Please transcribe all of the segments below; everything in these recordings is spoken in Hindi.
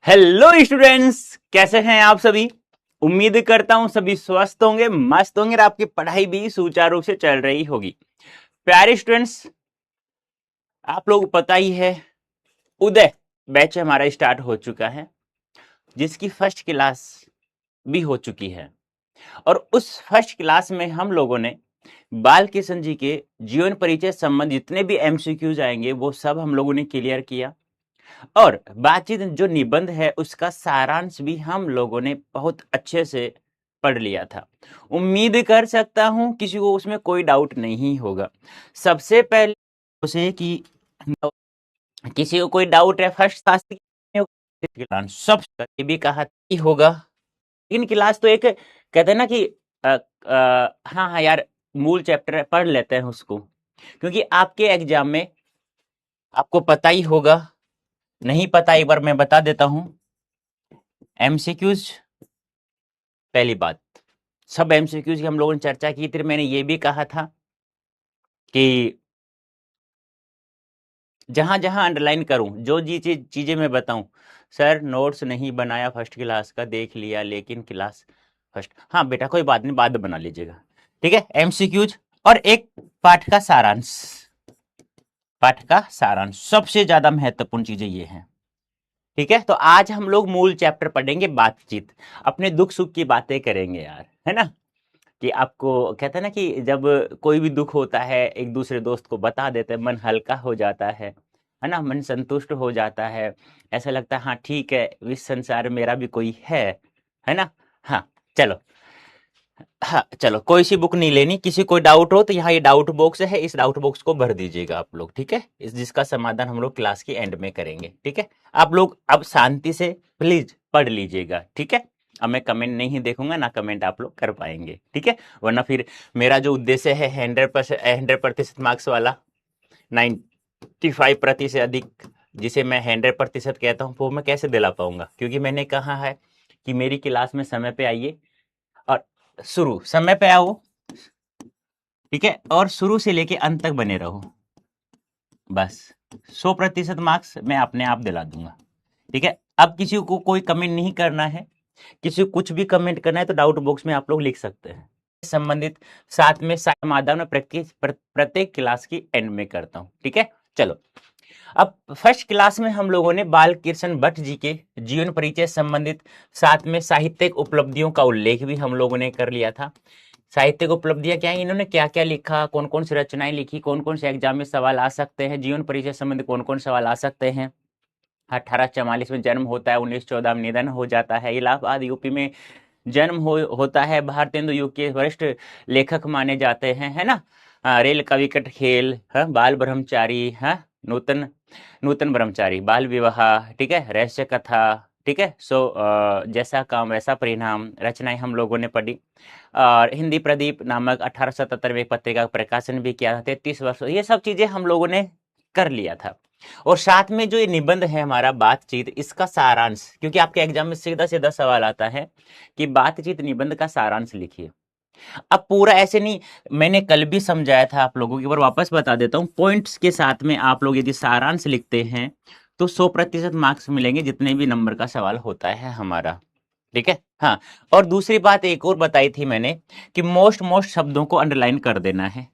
हेलो स्टूडेंट्स, कैसे हैं आप सभी। उम्मीद करता हूं सभी स्वस्थ होंगे, मस्त होंगे और आपकी पढ़ाई भी सुचारू रूप से चल रही होगी। प्यारे स्टूडेंट्स, आप लोग पता ही है, उदय बैच हमारा स्टार्ट हो चुका है, जिसकी फर्स्ट क्लास भी हो चुकी है। और उस फर्स्ट क्लास में हम लोगों ने बाल किशन जी के जीवन परिचय संबंध जितने भी एमसीक्यूज आएंगे वो सब हम लोगों ने क्लियर किया। और बातचीत जो निबंध है उसका सारांश भी हम लोगों ने बहुत अच्छे से पढ़ लिया था। उम्मीद कर सकता हूं किसी को उसमें कोई डाउट नहीं होगा। सबसे पहले उसे कि किसी को कोई डाउट है फर्स्ट क्लास सब ये भी कहा ही होगा। इन क्लास तो एक कहते हैं ना कि हाँ हाँ यार, मूल चैप्टर पढ़ लेते हैं उसको, क्योंकि आपके एग्जाम में आपको पता ही होगा। नहीं पता एक बार मैं बता देता हूं। एमसीक्यूज, पहली बात, सब एमसीक्यूज की हम लोगों ने चर्चा की थी। मैंने ये भी कहा था कि जहां जहां अंडरलाइन करूं, जो जी चीजें मैं बताऊं, सर नोट्स नहीं बनाया फर्स्ट क्लास का, देख लिया लेकिन क्लास फर्स्ट, हाँ बेटा कोई बात नहीं, बाद में बना लीजिएगा, ठीक है। एमसीक्यूज और एक पाठ का सारांश। पाठ का सारांश सबसे ज्यादा महत्वपूर्ण चीजें ये हैं, ठीक है। तो आज हम लोग मूल चैप्टर पढ़ेंगे, बातचीत। अपने दुख सुख की बातें करेंगे यार, है ना। कि आपको कहते हैं ना कि जब कोई भी दुख होता है एक दूसरे दोस्त को बता देते हैं, मन हल्का हो जाता है ना, मन संतुष्ट हो जाता है। ऐसा लगता है हाँ ठीक है, इस संसार में मेरा भी कोई है ना। हाँ चलो, हाँ चलो, कोई सी बुक नहीं लेनी। किसी कोई डाउट हो तो यहाँ ये डाउट बॉक्स है, इस डाउट बॉक्स को भर दीजिएगा आप लोग, ठीक है। इस जिसका समाधान हम लोग क्लास के एंड में करेंगे, ठीक है। आप लोग अब शांति से प्लीज पढ़ लीजिएगा, ठीक है। अब मैं कमेंट नहीं देखूंगा, ना कमेंट आप लोग कर पाएंगे, ठीक है। वरना फिर मेरा जो उद्देश्य है 100% मार्क्स वाला, 95% अधिक, जिसे मैं 100% कहता हूँ, वो मैं कैसे दिला पाऊंगा। क्योंकि मैंने कहा है कि मेरी क्लास में समय पे आइए और शुरू समय पे आओ, ठीक है, और शुरू से लेके अंत तक बने रहो। बस 100% मार्क्स मैं अपने आप दिला दूंगा, ठीक है। अब किसी को कोई कमेंट नहीं करना है, किसी को कुछ भी कमेंट करना है तो डाउट बॉक्स में आप लोग लिख सकते हैं। संबंधित साथ में समाधान में प्रत्येक क्लास की एंड में करता हूं, ठीक है। चलो, अब फर्स्ट क्लास में हम लोगों ने बाल कृष्ण भट्ट जी के जीवन परिचय संबंधित साथ में साहित्यिक उपलब्धियों का उल्लेख भी हम लोगों ने कर लिया था। साहित्यिक उपलब्धियां क्या है, इन्होंने क्या क्या लिखा, कौन कौन सी रचनाएं लिखी, कौन कौन से एग्जाम में सवाल आ सकते हैं, जीवन परिचय संबंधी कौन कौन सवाल आ सकते हैं। 1844 में जन्म होता है, 1914 में निधन हो जाता है, इलाहाबाद यूपी में जन्म होता है, भारतेंदु युग के वरिष्ठ लेखक माने जाते हैं, है ना। रेल का विकट खेल, बाल ब्रह्मचारी, नूतन नूतन ब्रह्मचारी, बाल विवाह, ठीक है, रहस्य कथा, ठीक है। जैसा काम वैसा परिणाम रचनाएं हम लोगों ने पढ़ी। और हिंदी प्रदीप नामक 1877 में पत्रिका का प्रकाशन भी किया था, 33 वर्ष, ये सब चीजें हम लोगों ने कर लिया था। और साथ में जो ये निबंध है हमारा बातचीत, इसका सारांश, क्योंकि आपके एग्जाम में सीधा सीधा सवाल आता है कि बातचीत निबंध का सारांश लिखिए। अब पूरा ऐसे नहीं, मैंने कल भी समझाया था आप लोगों की, बार वापस बता देता हूँ। पॉइंट्स के साथ में आप लोग यदि सारांश लिखते हैं तो 100% मार्क्स मिलेंगे, जितने भी नंबर का सवाल होता है हमारा, ठीक है। हाँ, और दूसरी बात एक और बताई थी मैंने कि मोस्ट शब्दों को अंडरलाइन कर देना है,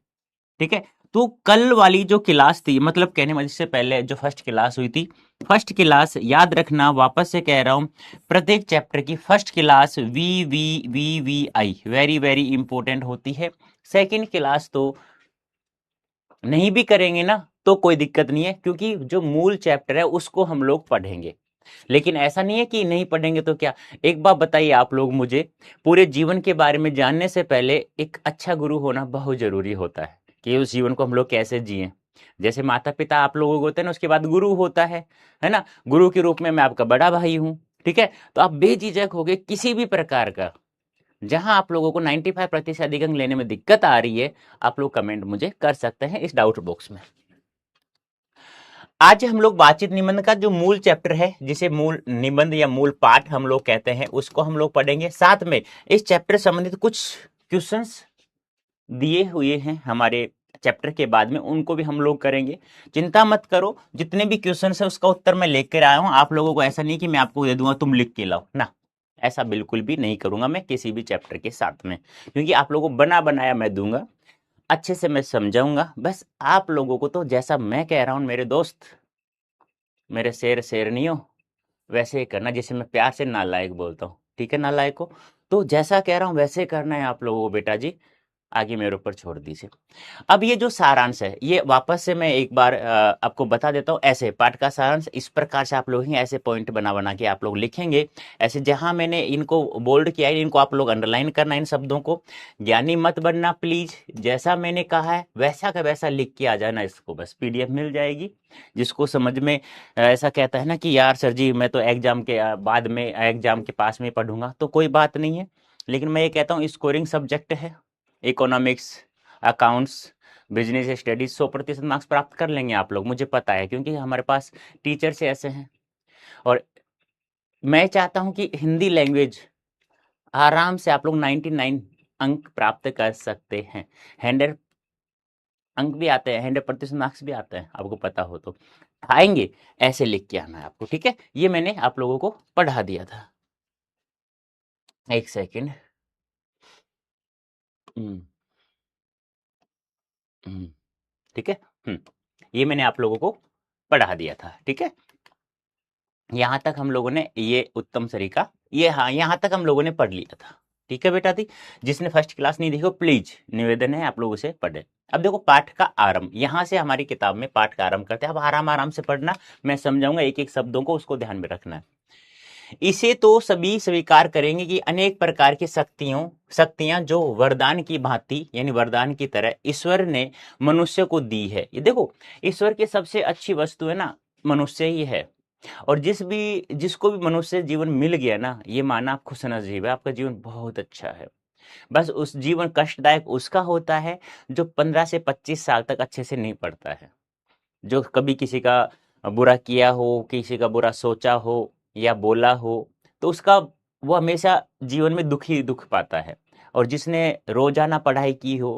ठीक है। तो कल वाली जो क्लास थी, मतलब कहने वाली से पहले जो फर्स्ट क्लास हुई थी, फर्स्ट क्लास याद रखना, वापस से कह रहा हूं, प्रत्येक चैप्टर की first class VVVVI very very important होती है। सेकंड क्लास तो नहीं भी करेंगे ना तो कोई दिक्कत नहीं है, क्योंकि जो मूल चैप्टर है उसको हम लोग पढ़ेंगे। लेकिन ऐसा नहीं है कि नहीं पढ़ेंगे तो क्या। एक बात बताइए आप लोग मुझे, पूरे जीवन के बारे में जानने से पहले एक अच्छा गुरु होना बहुत जरूरी होता है, कि उस जीवन को हम लोग कैसे जिए। जैसे माता पिता आप लोगों को होते हैं ना, उसके बाद गुरु होता है ना। गुरु के रूप में मैं आपका बड़ा भाई हूं, ठीक है। तो आप बेझिझक होगे किसी भी प्रकार का, जहां आप लोगों को 95% अधिक अंक लेने में दिक्कत आ रही है, आप लोग कमेंट मुझे कर सकते हैं इस डाउट बॉक्स में। आज हम लोग बातचीत निबंध का जो मूल चैप्टर है, जिसे मूल निबंध या मूल पाठ हम लोग कहते हैं, उसको हम लोग पढ़ेंगे। साथ में इस चैप्टर से संबंधित कुछ क्वेश्चंस दिए हुए हैं हमारे चैप्टर के बाद में उनको भी हम लोग करेंगे। चिंता मत करो, जितने भी क्वेश्चन है उसका उत्तर मैं लेकर आया हूँ आप लोगों को। ऐसा नहीं कि मैं आपको दे दूंगा तुम लिख के लाओ ना, ऐसा बिल्कुल भी नहीं करूंगा मैं किसी भी चैप्टर के साथ में, क्योंकि आप लोगों को बना बनाया मैं दूंगा, अच्छे से मैं समझाऊंगा। बस आप लोगों को तो जैसा मैं कह रहा हूँ मेरे दोस्त, मेरे शेर शेरनियों, वैसे ही करना, जैसे मैं प्यार से नालायक बोलता हूँ, ठीक है नालायक को, तो जैसा कह रहा हूँ वैसे करना है आप लोगों को बेटा जी, आगे मेरे ऊपर छोड़ दीजिए। अब ये जो सारांश है ये वापस से मैं एक बार आपको बता देता हूँ। ऐसे पाठ का सारांश इस प्रकार से आप लोग ही ऐसे पॉइंट बना बना के आप लोग लिखेंगे। ऐसे जहां मैंने इनको बोल्ड किया है इनको आप लोग अंडरलाइन करना, इन शब्दों को। ज्ञानी मत बनना प्लीज, जैसा मैंने कहा है वैसा का वैसा लिख के आ जाना, इसको बस पीडीएफ मिल जाएगी। जिसको समझ में ऐसा कहता है ना कि यार सर जी मैं तो एग्जाम के बाद में एग्जाम के पास में पढ़ूंगा, तो कोई बात नहीं है, लेकिन मैं ये कहता हूँ स्कोरिंग सब्जेक्ट है। Economics, accounts, business studies 100% marks प्राप्त कर लेंगे आप लोग, मुझे पता है, क्योंकि हमारे पास टीचर से ऐसे हैं। और मैं चाहता हूं कि हिंदी लैंग्वेज आराम से आप लोग 99 अंक प्राप्त कर सकते हैं। 100 अंक भी आते हैं, 100% मार्क्स भी आते हैं, आपको पता हो तो आएंगे। ऐसे लिख के आना है आपको, ठीक है। ये मैंने आप लोगों को पढ़ा दिया था। एक सेकेंड। हम्म, हम्म, ठीक है। ये मैंने आप लोगों को पढ़ा दिया था, ठीक है। यहाँ तक हम लोगों ने ये उत्तम सरीका, ये हाँ यहाँ तक हम लोगों ने पढ़ लिया था, ठीक है बेटा दी। जिसने फर्स्ट क्लास नहीं देखी हो प्लीज निवेदन है आप लोग उसे पढ़े। अब देखो पाठ का आरंभ, यहाँ से हमारी किताब में पाठ का आरंभ करते हैं। अब आराम आराम से पढ़ना, मैं समझाऊंगा एक एक शब्दों को, उसको ध्यान में रखना है। इसे तो सभी स्वीकार करेंगे कि अनेक प्रकार की शक्तियां जो वरदान की भांति यानी वरदान की तरह ईश्वर ने मनुष्य को दी है। ये देखो ईश्वर की सबसे अच्छी वस्तु है ना मनुष्य ही है। और जिसको भी मनुष्य जीवन मिल गया ना, ये माना आप खुश नसीब है, आपका जीवन बहुत अच्छा है। बस उस जीवन कष्टदायक उसका होता है जो 15 से 25 साल तक अच्छे से नहीं पढ़ता है, जो कभी किसी का बुरा किया हो, किसी का बुरा सोचा हो या बोला हो, तो उसका वो हमेशा जीवन में दुख ही दुख पाता है। और जिसने रोजाना पढ़ाई की हो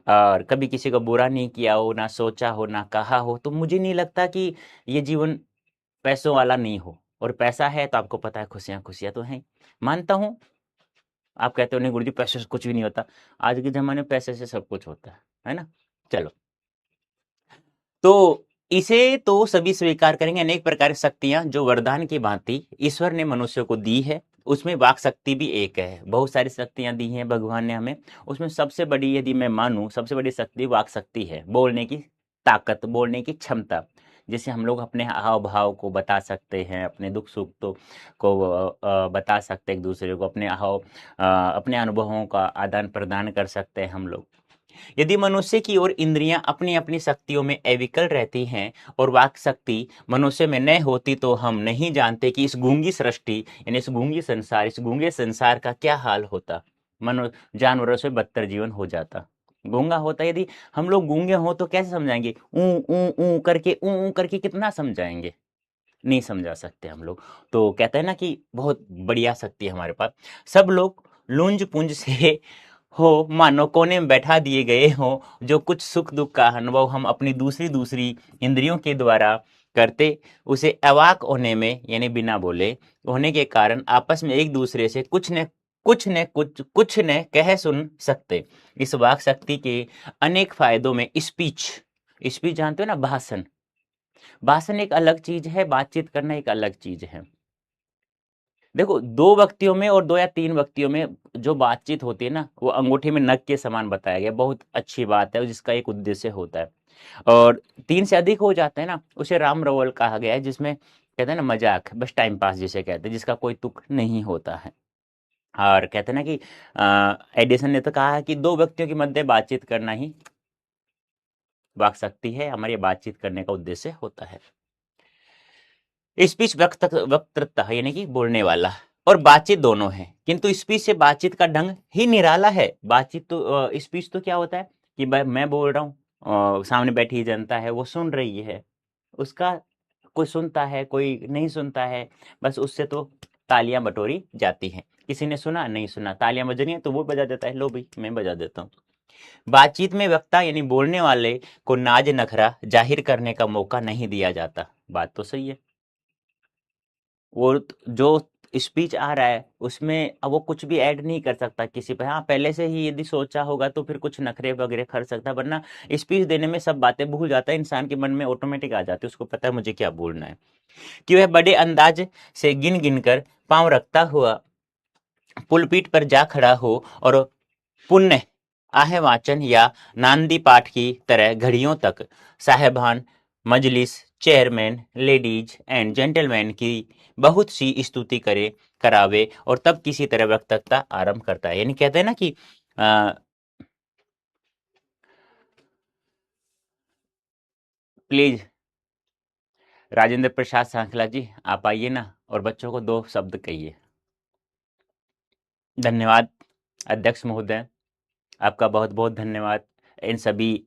और कभी किसी का बुरा नहीं किया हो, ना सोचा हो, ना कहा हो, तो मुझे नहीं लगता कि ये जीवन पैसों वाला नहीं हो। और पैसा है तो आपको पता है खुशियां खुशियां तो हैं, मानता हूं। आप कहते हो नहीं गुरुजी पैसे से कुछ भी नहीं होता, आज के जमाने में पैसे से सब कुछ होता है ना। चलो, तो इसे तो सभी स्वीकार करेंगे, अनेक प्रकार की शक्तियां जो वरदान की भांति ईश्वर ने मनुष्य को दी है। उसमें वाक शक्ति भी एक है, बहुत सारी शक्तियां दी हैं भगवान ने हमें। उसमें सबसे बड़ी यदि मैं मानूं सबसे बड़ी शक्ति वाक शक्ति है, बोलने की ताकत, बोलने की क्षमता। जिससे हम लोग अपने हाव भाव को बता सकते हैं, अपने दुख सुख तो को बता सकते हैं एक दूसरे को, अपने अनुभवों का आदान प्रदान कर सकते हैं हम लोग। यदि मनुष्य की ओर इंद्रियां अपनी अपनी शक्तियों में अविकल रहती हैं और वाक शक्ति मनुष्य में न होती, तो हम नहीं जानते कि इस गूंगी सृष्टि यानी इस गूंगे संसार का क्या हाल होता। मनु जानवरों से बदतर जीवन हो जाता, गूंगा होता। यदि हम लोग गूंगे हों तो कैसे समझाएंगे, ऊ ऊ करके कितना समझाएंगे, नहीं समझा सकते हम लोग। तो कहते हैं ना कि बहुत बढ़िया शक्ति है हमारे पास। सब लोग लुंज पुंज से हो मानो कोने में बैठा दिए गए हो, जो कुछ सुख दुख का अनुभव हम अपनी दूसरी दूसरी इंद्रियों के द्वारा करते, उसे अवाक होने में यानी बिना बोले होने के कारण आपस में एक दूसरे से कुछ न कह सुन सकते। इस वाक शक्ति के अनेक फायदों में स्पीच, स्पीच जानते हो ना, भाषण, भाषण एक अलग चीज है, बातचीत करना एक अलग चीज है। देखो दो व्यक्तियों में और दो या तीन व्यक्तियों में जो बातचीत होती है ना, वो अंगूठे में नक के समान बताया गया, बहुत अच्छी बात है, जिसका एक उद्देश्य होता है। और तीन से अधिक हो जाते हैं ना, उसे राम रवल कहा गया है, जिसमें कहते हैं ना मजाक, बस टाइम पास जिसे कहते हैं, जिसका कोई तुक नहीं होता है। और कहते हैं ना कि एडिसन ने तो कहा है कि दो व्यक्तियों के मध्य बातचीत करना ही वाक शक्ति है, हमारी बातचीत करने का उद्देश्य होता है। स्पीच वक्तृत्व यानी कि बोलने वाला और बातचीत दोनों है, किंतु स्पीच से बातचीत का ढंग ही निराला है। बातचीत तो स्पीच तो क्या होता है कि मैं बोल रहा हूँ, सामने बैठी जनता है वो सुन रही है, उसका कोई सुनता है कोई नहीं सुनता है, बस उससे तो तालियां बटोरी जाती हैं। किसी ने सुना नहीं सुना, तालियां बज रही हैं तो वो बजा देता है, लो भाई मैं बजा देता हूँ, बातचीत में वक्ता यानी बोलने वाले को नाज नखरा जाहिर करने का मौका नहीं दिया जाता। बात तो सही है। वो जो स्पीच आ रहा है उसमें अब वो कुछ भी ऐड नहीं कर सकता किसी पे। हाँ, पहले से ही यदि सोचा होगा तो फिर कुछ नखरे वगैरह कर सकता है, वरना स्पीच देने में सब बातें भूल जाता है, इंसान के मन में ऑटोमेटिक आ जाती है, उसको पता है मुझे क्या बोलना है। कि वह बड़े अंदाज से गिन गिन कर पांव रखता हुआ पुलपीठ पर जा खड़ा हो और पुण्य आहे वाचन या नांदी पाठ की तरह घड़ियों तक साहेबान मजलिस, चेयरमैन, लेडीज एंड जेंटलमैन की बहुत सी स्तुति करे करावे और तब किसी तरह वक्तव्य आरंभ करता है। यानी कहते हैं ना कि प्लीज राजेंद्र प्रसाद सांखला जी, आप आइए ना और बच्चों को दो शब्द कहिए। धन्यवाद अध्यक्ष महोदय, आपका बहुत बहुत धन्यवाद। इन सभी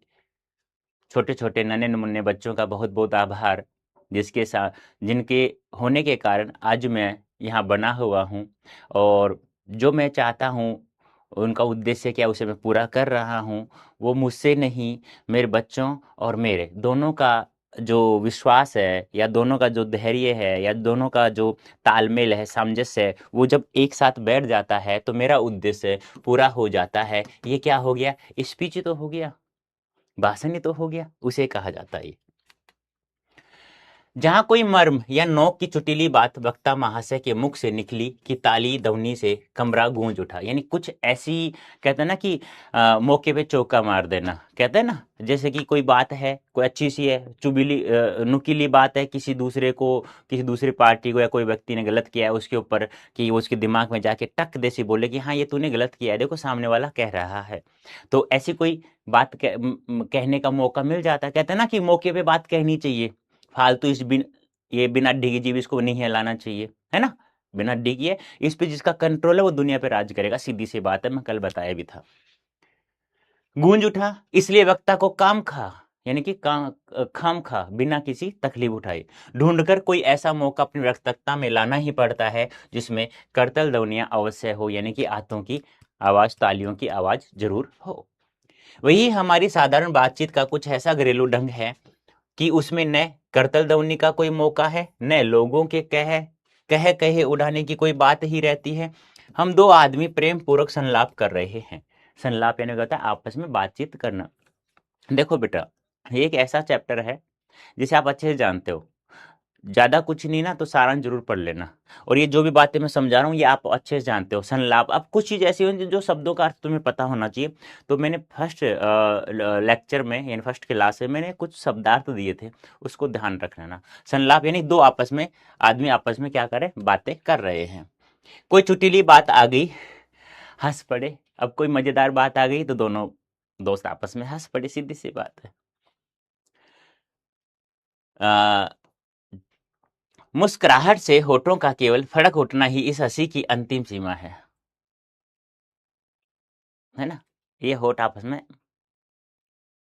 छोटे छोटे नन्हे मुन्ने बच्चों का बहुत बहुत आभार, जिसके साथ जिनके होने के कारण आज मैं यहाँ बना हुआ हूँ, और जो मैं चाहता हूँ उनका उद्देश्य क्या उसे मैं पूरा कर रहा हूँ। वो मुझसे नहीं, मेरे बच्चों और मेरे दोनों का जो विश्वास है, या दोनों का जो धैर्य है, या दोनों का जो तालमेल है, सामंजस्य है, वो जब एक साथ बैठ जाता है तो मेरा उद्देश्य पूरा हो जाता है। ये क्या हो गया? स्पीच तो हो गया, भाषण ही तो हो गया, उसे कहा जाता है। जहां कोई मर्म या नोक की चुटीली बात वक्ता महाशय के मुख से निकली कि ताली ध्वनि से कमरा गूंज उठा। यानी कुछ ऐसी, कहते हैं ना कि मौके पे चौका मार देना, कहते हैं ना, जैसे कि कोई बात है, कोई अच्छी सी है, चुबीली नुकीली बात है, किसी दूसरे को, किसी दूसरी पार्टी को या कोई व्यक्ति ने गलत किया है उसके ऊपर, कि वो उसके दिमाग में जाके टक देसी बोले कि हाँ ये तूने गलत किया है, देखो सामने वाला कह रहा है। तो ऐसी कोई बात कहने का मौका मिल जाता है। कहते हैं ना कि मौके पे बात कहनी चाहिए, फालतू ये बिना डिगी जीव इसको नहीं हिलाना चाहिए, है ना। बिना डिगी, इस पे जिसका कंट्रोल है वो दुनिया पे राज करेगा, सीधी सी बात है, मैं कल बताया भी था। गूंज उठा इसलिए वक्ता को काम खा, यानी कि खाम खा बिना किसी तकलीफ उठाए ढूंढकर कोई ऐसा मौका अपनी वक्तव्यता में लाना ही पड़ता है जिसमें करतल ध्वनियां अवश्य हो, यानी कि हाथों की आवाज, तालियों की आवाज जरूर हो। वही हमारी साधारण बातचीत का कुछ ऐसा घरेलू ढंग है कि उसमें न करतल दवनी का कोई मौका है, न लोगों के कह कहे उड़ाने की कोई बात ही रहती है। हम दो आदमी प्रेम पूर्वक संलाप कर रहे हैं। संलाप यानी होता है आपस में बातचीत करना। देखो बेटा, ये एक ऐसा चैप्टर है जिसे आप अच्छे से जानते हो, ज्यादा कुछ नहीं ना तो सारांश जरूर पढ़ लेना। और ये जो भी बातें मैं समझा रहा हूँ ये आप अच्छे से जानते हो। संलाप, अब कुछ चीज ऐसी होंगी जो शब्दों का अर्थ तुम्हें पता होना चाहिए। तो मैंने फर्स्ट लेक्चर में यानी फर्स्ट क्लास में मैंने कुछ शब्दार्थ दिए थे, उसको ध्यान रख लेना। संलाप यानी दो आपस में आदमी आपस में क्या करे, बातें कर रहे हैं। कोई चुटीली बात आ गई, हंस पड़े। अब कोई मजेदार बात आ गई तो दोनों दोस्त आपस में हंस पड़े, सीधी सी बात है। मुस्कुराहट से होठों का केवल फड़क उठना ही इस हंसी की अंतिम सीमा है ना। ये होठ आपस में,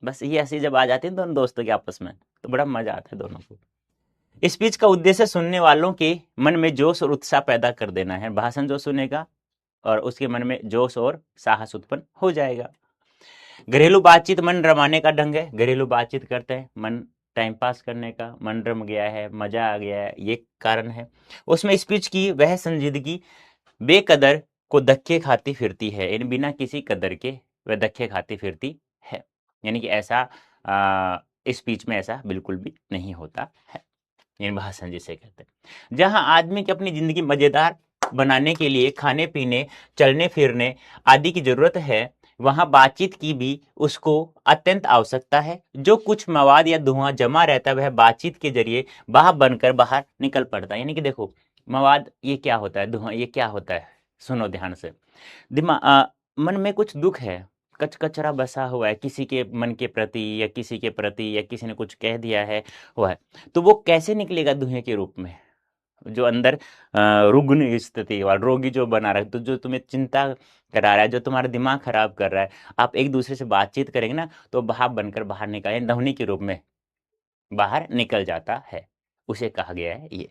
बस ये हंसी जब आ जाती है दोनों दोस्तों के आपस में तो बड़ा मजा आता है दोनों को। स्पीच का उद्देश्य सुनने वालों के मन में जोश और उत्साह पैदा कर देना है। भाषण जो सुनेगा और उसके मन में जोश और साहस उत्पन्न हो जाएगा। घरेलू बातचीत मन रमाने का ढंग है। घरेलू बातचीत करते हैं, मन टाइम पास करने का, मन रम गया है, मजा आ गया है, ये कारण है। उसमें स्पीच की वह संजीदगी बेकदर को धक्के खाती फिरती है, यानी बिना किसी कदर के वह धक्के खाती फिरती है। यानी कि ऐसा स्पीच में ऐसा बिल्कुल भी नहीं होता है, यानी भाषण जिसे कहते हैं। जहां आदमी की अपनी जिंदगी मजेदार बनाने के लिए खाने पीने, चलने फिरने आदि की जरूरत है, वहां बातचीत की भी उसको अत्यंत आवश्यकता है। जो कुछ मवाद या धुआं जमा रहता है वह बातचीत के जरिए बाहर बनकर बाहर निकल पड़ता है। यानी कि देखो, मवाद ये क्या होता है, धुआं ये क्या होता है, सुनो ध्यान से। मन में कुछ दुख है, कच कचरा बसा हुआ है किसी के मन के प्रति, या किसी के प्रति, या किसी ने कुछ कह दिया है हुआ है, तो वो कैसे निकलेगा धुएं के रूप में? जो अंदर रुग्ण स्थिति वाला रोगी जो बना रहा है, तो जो तुम्हें चिंता करा रहा है, जो तुम्हारा दिमाग खराब कर रहा है, आप एक दूसरे से बातचीत करेंगे ना तो भाप बनकर बाहर निकल, ध्वनि के रूप में बाहर निकल जाता है, उसे कहा गया है ये।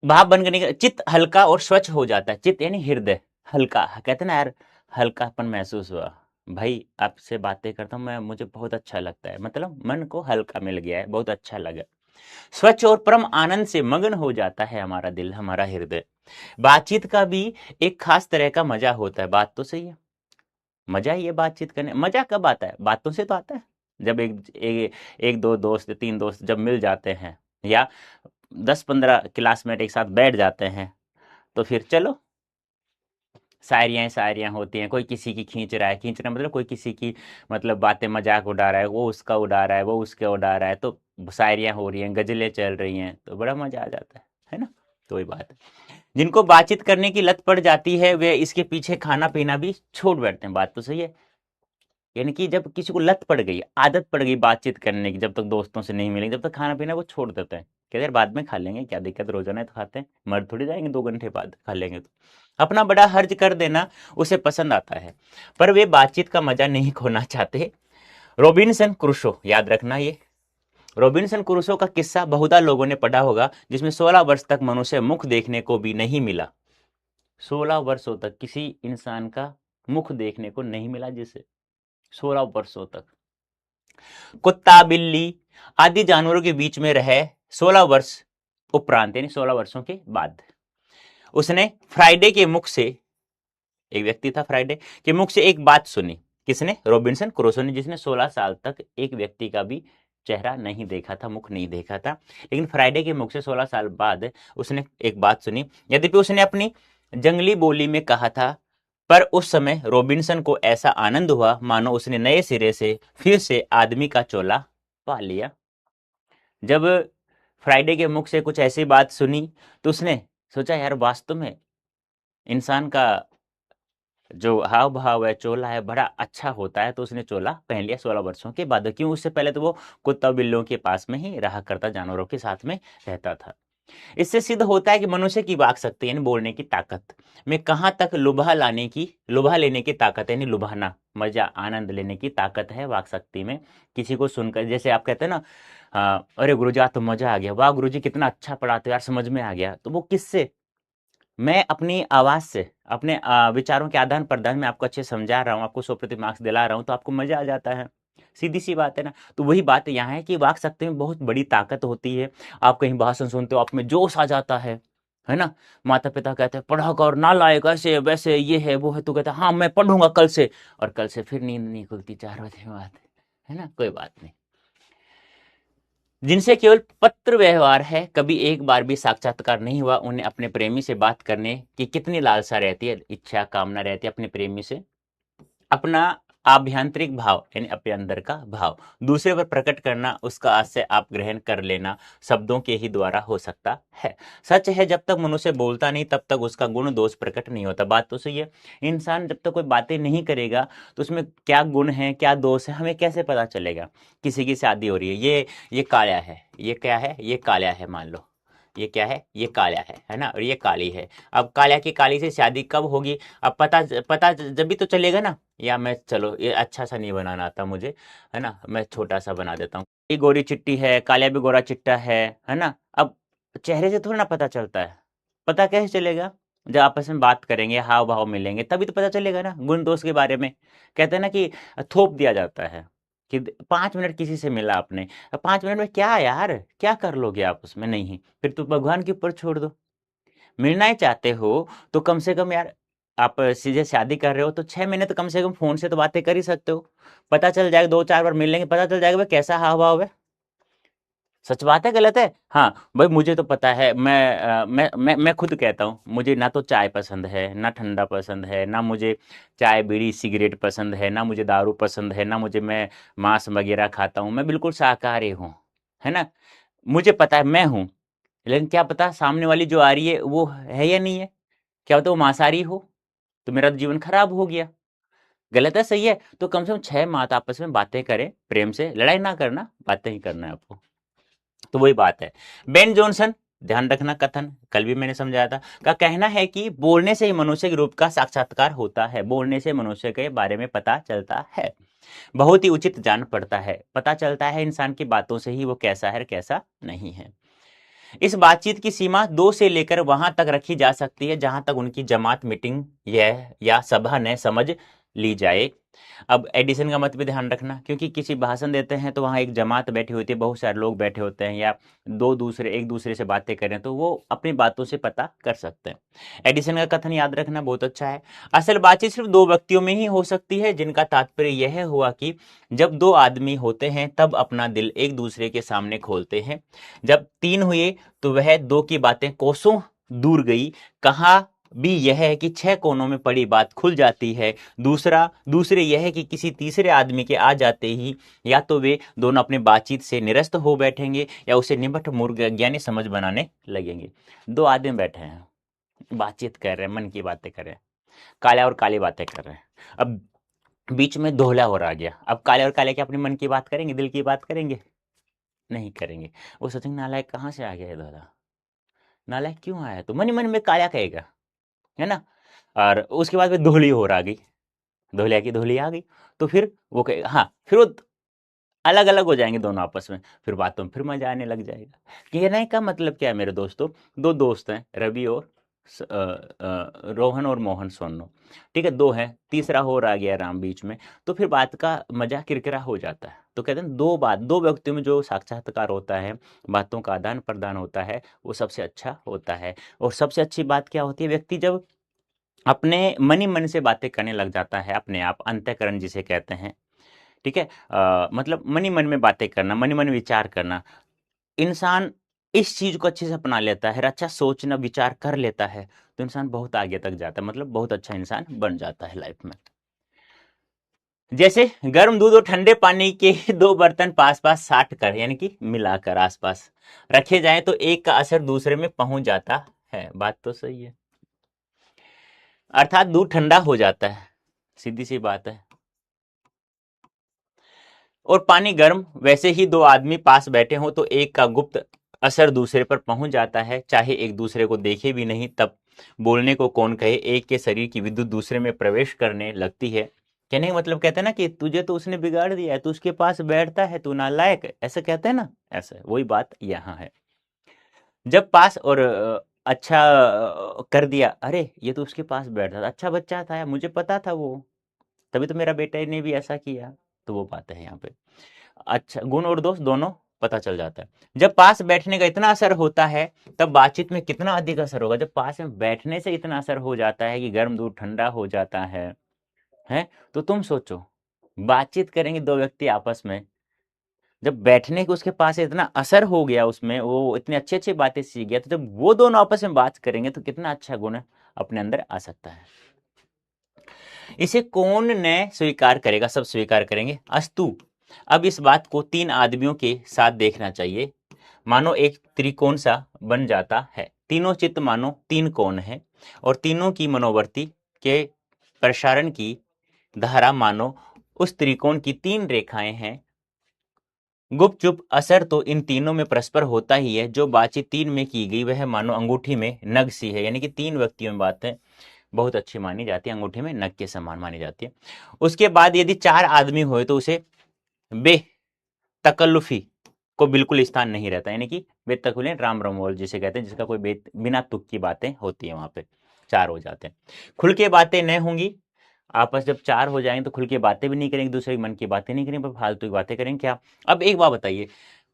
भाप बनकर निकल, चित्त हल्का और स्वच्छ हो जाता है। चित्त यानी हृदय, हल्का, कहते हैं ना यार, हल्कापन महसूस हुआ। भाई आपसे बातें करता हूँ मैं, मुझे बहुत अच्छा लगता है, मतलब मन को हल्का मिल गया है, बहुत अच्छा लगा। स्वच्छ और परम आनंद से मगन हो जाता है हमारा दिल, हमारा हृदय। बातचीत का भी एक खास तरह का मजा होता है, बात तो सही है। मजा ही है बातचीत करने। मजा कब आता है? बातों से तो आता है। जब एक दो दोस्त, तीन दोस्त जब मिल जाते हैं, या 10-15 क्लासमेट एक साथ बैठ जाते हैं, तो फिर चलो शायरियाँ शायरियाँ होती हैं। कोई किसी की खींच रहा है, खींचना मतलब कोई किसी की मतलब बातें मजाक उड़ा रहा है, वो उसका उड़ा रहा है, वो उसके उड़ा रहा है, तो शायरियाँ हो रही हैं, गजलें चल रही हैं, तो बड़ा मजा आ जाता है ना? तो वही बात है। जिनको बातचीत करने की लत पड़ जाती है वे इसके पीछे खाना पीना भी छोड़ बैठते हैं। बात तो सही है। यानी कि जब किसी को लत पड़ गई, आदत पड़ गई बातचीत करने की, जब तक दोस्तों से नहीं मिलेंगे, जब तक खाना पीना वो छोड़ देते हैं। कहते यार बाद में खा लेंगे, क्या दिक्कत, रोजाना ही तो खाते हैं, मर थोड़ी जाएंगे 2 घंटे बाद खा लेंगे तो। अपना बड़ा हर्ज कर देना उसे पसंद आता है, पर वे बातचीत का मजा नहीं खोना चाहते। रॉबिन्सन क्रूसो, याद रखना ये, रॉबिन्सन क्रूसो का किस्सा बहुधा लोगों ने पढ़ा होगा, जिसमें 16 वर्ष तक मनुष्य मुख देखने को भी नहीं मिला। 16 वर्षों तक किसी इंसान का मुख देखने को नहीं मिला, जिसे 16 वर्षों तक कुत्ता बिल्ली आदि जानवरों के बीच में रहे। 16 वर्ष उपरांत, यानी 16 वर्षों के बाद उसने फ्राइडे के मुख से, एक व्यक्ति था फ्राइडे के मुख से एक बात सुनी। किसने? रॉबिन्सन क्रूसो ने, जिसने 16 साल तक एक व्यक्ति का भी चेहरा नहीं देखा था, मुख नहीं देखा था। लेकिन फ्राइडे के मुख से 16 साल बाद उसने एक बात सुनी। यद्यपि उसने अपनी जंगली बोली में कहा था, पर उस समय रॉबिन्सन को ऐसा आनंद हुआ मानो उसने नए सिरे से फिर से आदमी का चोला पा लिया। जब फ्राइडे के मुख से कुछ ऐसी बात सुनी, तो उसने सोचा यार वास्तव में इंसान का जो हाव भाव है, चोला है, बड़ा अच्छा होता है। तो उसने चोला पहन लिया 16 वर्षों के बाद। क्यों? उससे पहले तो वो कुत्ता बिल्लियों के पास में ही रहा करता, जानवरों के साथ में रहता था। इससे सिद्ध होता है कि मनुष्य की वाक शक्ति यानी बोलने की ताकत में कहां तक लुभा लेने की ताकत, यानी लुभाना, मजा आनंद लेने की ताकत है वाक शक्ति में। किसी को सुनकर, जैसे आप कहते हैं ना, अरे गुरुजी आज तो मजा आ गया, वाह गुरुजी कितना अच्छा पढ़ाते हो यार, समझ में आ गया। तो वो किससे? मैं अपनी आवाज से, अपने विचारों के आदान प्रदान में आपको अच्छे समझा रहा हूँ, आपको 100 मार्क्स दिला रहा हूँ, तो आपको मजा आ जाता है। सीधी सी बात है ना। तो वही बात यहाँ है कि वाक शक्ति में बहुत बड़ी ताकत होती है। आप कहीं भाषण सुनते हो, आप में जोश आ जाता है ना। माता पिता कहते हैं पढ़ा कर, नालायक, ऐसे वैसे, ये है वो है, तो कहता है हाँ मैं पढ़ूंगा कल से, और कल से फिर नींद नहीं खुलती 4 बजे बाद, है ना। कोई बात नहीं। जिनसे केवल पत्र व्यवहार है, कभी एक बार भी साक्षात्कार नहीं हुआ, उन्हें अपने प्रेमी से बात करने की कितनी लालसा रहती है, इच्छा कामना रहती है अपने प्रेमी से। अपना आभ्यंतरिक भाव यानी अपने अंदर का भाव दूसरे पर प्रकट करना, उसका आशय आप ग्रहण कर लेना शब्दों के ही द्वारा हो सकता है। सच है, जब तक मनुष्य बोलता नहीं तब तक उसका गुण दोष प्रकट नहीं होता। बात तो सही है। इंसान जब तक कोई बातें नहीं करेगा तो उसमें क्या गुण है क्या दोष है हमें कैसे पता चलेगा? किसी की शादी हो रही है, ये काला है, ये क्या है, ये काला है, मान लो ये क्या है, ये काला है ना, और ये काली है। अब काला की काली से शादी कब होगी? अब पता पता जब भी तो चलेगा ना। या मैं, चलो ये अच्छा सा नहीं बनाना आता मुझे, है ना, मैं छोटा सा बना देता हूँ। ये गोरी चिट्टी है, कालिया भी गोरा चिट्टा है ना। अब चेहरे से थोड़ा ना पता चलता है। पता कैसे चलेगा? जब आपस में बात करेंगे, हाव भाव मिलेंगे, तभी तो पता चलेगा ना गुण दोष के बारे में। कहते हैं ना कि थोप दिया जाता है कि 5 मिनट किसी से मिला आपने, अब 5 मिनट में क्या यार, क्या कर लोगे आप उसमें? नहीं, फिर तो भगवान के ऊपर छोड़ दो। मिलना ही चाहते हो तो कम से कम यार, आप सीधे शादी कर रहे हो तो 6 महीने तो कम से कम फोन से तो बातें कर ही सकते हो। पता चल जाएगा, 2-4 बार मिल लेंगे, पता चल जाएगा भाई कैसा हाव भाव है। सच बात है, गलत है? हाँ भाई, मुझे तो पता है, मैं खुद कहता हूँ, मुझे ना तो चाय पसंद है, ना ठंडा पसंद है, ना मुझे चाय बीड़ी सिगरेट पसंद है, ना मुझे दारू पसंद है, ना मुझे, मैं मांस वगैरह खाता हूँ, मैं बिल्कुल शाकाहारी हूँ, है ना। मुझे पता है मैं हूँ। लेकिन क्या पता सामने वाली जो आ रही है वो है या नहीं है। क्या होता है वो मांसाहारी हो, तो मेरा तो जीवन खराब हो गया। गलत है सही है? तो कम से कम 6 माह तो आपस में बातें करें, प्रेम से, लड़ाई ना करना, बातें ही करना है आपको। तो वही बात है। बेन जॉनसन, ध्यान रखना कथन कल भी मैंने समझाया था, का कहना है कि बोलने से ही मनुष्य के रूप का साक्षात्कार होता है, बोलने से मनुष्य के बारे में पता चलता है, बहुत ही उचित जान पड़ता है, पता चलता है इंसान की बातों से ही वो कैसा है कैसा नहीं है। इस बातचीत की सीमा 2 से लेकर वहां तक रखी जा सकती है जहां तक उनकी जमात मीटिंग या सभा ने समझ ली जाए। अब एडिशन का मत भी ध्यान रखना, क्योंकि किसी भाषण देते हैं तो वहाँ एक जमात बैठी होती है, बहुत सारे लोग बैठे होते हैं, या एक दूसरे से बातें करें तो वो अपनी बातों से पता कर सकते हैं। एडिशन का कथन याद रखना बहुत अच्छा है। असल बातचीत सिर्फ 2 व्यक्तियों में ही हो सकती है, जिनका तात्पर्य यह हुआ कि जब 2 आदमी होते हैं तब अपना दिल एक दूसरे के सामने खोलते हैं। जब 3 हुए तो वह 2 की बातें कोसों दूर गई। कहा भी यह है कि 6 कोनों में पड़ी बात खुल जाती है। दूसरे यह है कि किसी तीसरे आदमी के आ जाते ही या तो वे दोनों अपनी बातचीत से निरस्त हो बैठेंगे या उसे निबट मूर्खज्ञानी समझ बनाने लगेंगे। 2 आदमी बैठे हैं, बातचीत कर रहे हैं, मन की बातें कर रहे हैं, काला और काली बातें कर रहे हैं। अब बीच में दोहला हो रहा गया। अब काले और काले के अपने मन की बात करेंगे, दिल की बात करेंगे? नहीं करेंगे। वो सोचेंगे नालायक कहाँ से आ गया ये दोहला, नालायक क्यों आया? तो मन ही मन में काला कहेगा, है ना। और उसके बाद में दोहली हो रहा गई, दोहलिया की दोहली आ गई, तो फिर वो कहेगा, हाँ, फिर वो अलग अलग हो जाएंगे दोनों आपस में, फिर बातों में फिर मजा आने लग जाएगा। कहने का मतलब क्या है मेरे दोस्तों, 2 दोस्त हैं, रवि और रोहन और मोहन सोनो, ठीक है, 2 हैं, तीसरा हो रहा गया राम बीच में, तो फिर बात का मजा किरकिरा हो जाता है। तो कहते हैं 2 व्यक्तियों में जो साक्षात्कार होता है, बातों का आदान प्रदान होता है, वो सबसे अच्छा होता है। और सबसे अच्छी बात क्या होती है, व्यक्ति जब अपने मन ही मन से बातें करने लग जाता है, अपने आप, अंतःकरण जिसे कहते हैं, ठीक है। मतलब मन ही मन में बातें करना, मन ही मन विचार करना, इंसान इस चीज को अच्छे से अपना लेता है, अच्छा सोचना विचार कर लेता है, तो इंसान बहुत आगे तक जाता है, मतलब बहुत अच्छा इंसान बन जाता है लाइफ में। जैसे गर्म दूध और ठंडे पानी के 2 बर्तन पास पास साट कर, यानी कि मिलाकर आसपास रखे जाएं तो एक का असर दूसरे में पहुंच जाता है। बात तो सही है, अर्थात दूध ठंडा हो जाता है, सीधी सी बात है। और पानी गर्म, वैसे ही 2 आदमी पास बैठे हों तो एक का गुप्त असर दूसरे पर पहुंच जाता है, चाहे एक दूसरे को देखे भी नहीं तब बोलने को कौन कहे, एक के शरीर की विद्युत दूसरे में प्रवेश करने लगती है। कहने का मतलब कहते हैं ना कि तुझे तो उसने बिगाड़ दिया है, तू उसके पास बैठता है, तू नालायक है, ऐसा कहते हैं ना, ऐसा वही बात यहाँ है। जब पास और अच्छा कर दिया, अरे ये तो उसके पास बैठा था, अच्छा बच्चा था, मुझे पता था वो, तभी तो मेरा बेटा ने भी ऐसा किया, तो वो बात है यहाँ पे। अच्छा, गुण और दोष दोनों पता चल जाता है। जब पास बैठने का इतना असर होता है तब बातचीत में कितना अधिक असर होगा। जब पास में बैठने से इतना असर हो जाता है कि गर्म दूध ठंडा हो जाता है, तो तुम सोचो, बातचीत करेंगे 2 व्यक्ति आपस में, जब बैठने के उसके पास इतना असर हो गया, उसमें वो इतनी अच्छी अच्छी बातें सीख गया, तो जब वो दोनों आपस में बात करेंगे तो कितना अच्छा गुण अपने अंदर आ सकता है। इसे कौन न स्वीकार करेगा, सब स्वीकार करेंगे, अस्तु। अब इस बात को 3 आदमियों के साथ देखना चाहिए, मानो एक त्रिकोण सा बन जाता है। तीनों चित्त मानो 3 कोण है और तीनों की मनोवर्ती के प्रसारण की धारा मानो उस त्रिकोण की 3 रेखाएं हैं। गुपचुप असर तो इन तीनों में परस्पर होता ही है। जो बातचीत 3 में की गई वह मानो अंगूठी में नग सी है, यानी कि 3 व्यक्तियों में बातें बहुत अच्छी मानी जाती है, अंगूठे में नग के समान मानी जाती है। उसके बाद यदि 4 आदमी हुए तो उसे बेतकल्लुफी को बिल्कुल स्थान नहीं रहता, यानी कि बेतकल्लुफी राम रमोल जिसे कहते हैं, जिसका कोई बिना तुक की बातें होती है, वहां पे 4 हो जाते हैं। खुल के बातें न होंगी, आपस जब 4 हो जाएंगे तो खुल के बातें भी नहीं करेंगे, दूसरे के मन की बातें नहीं करेंगे, फालतू की बातें करेंगे क्या। अब एक बात बताइए,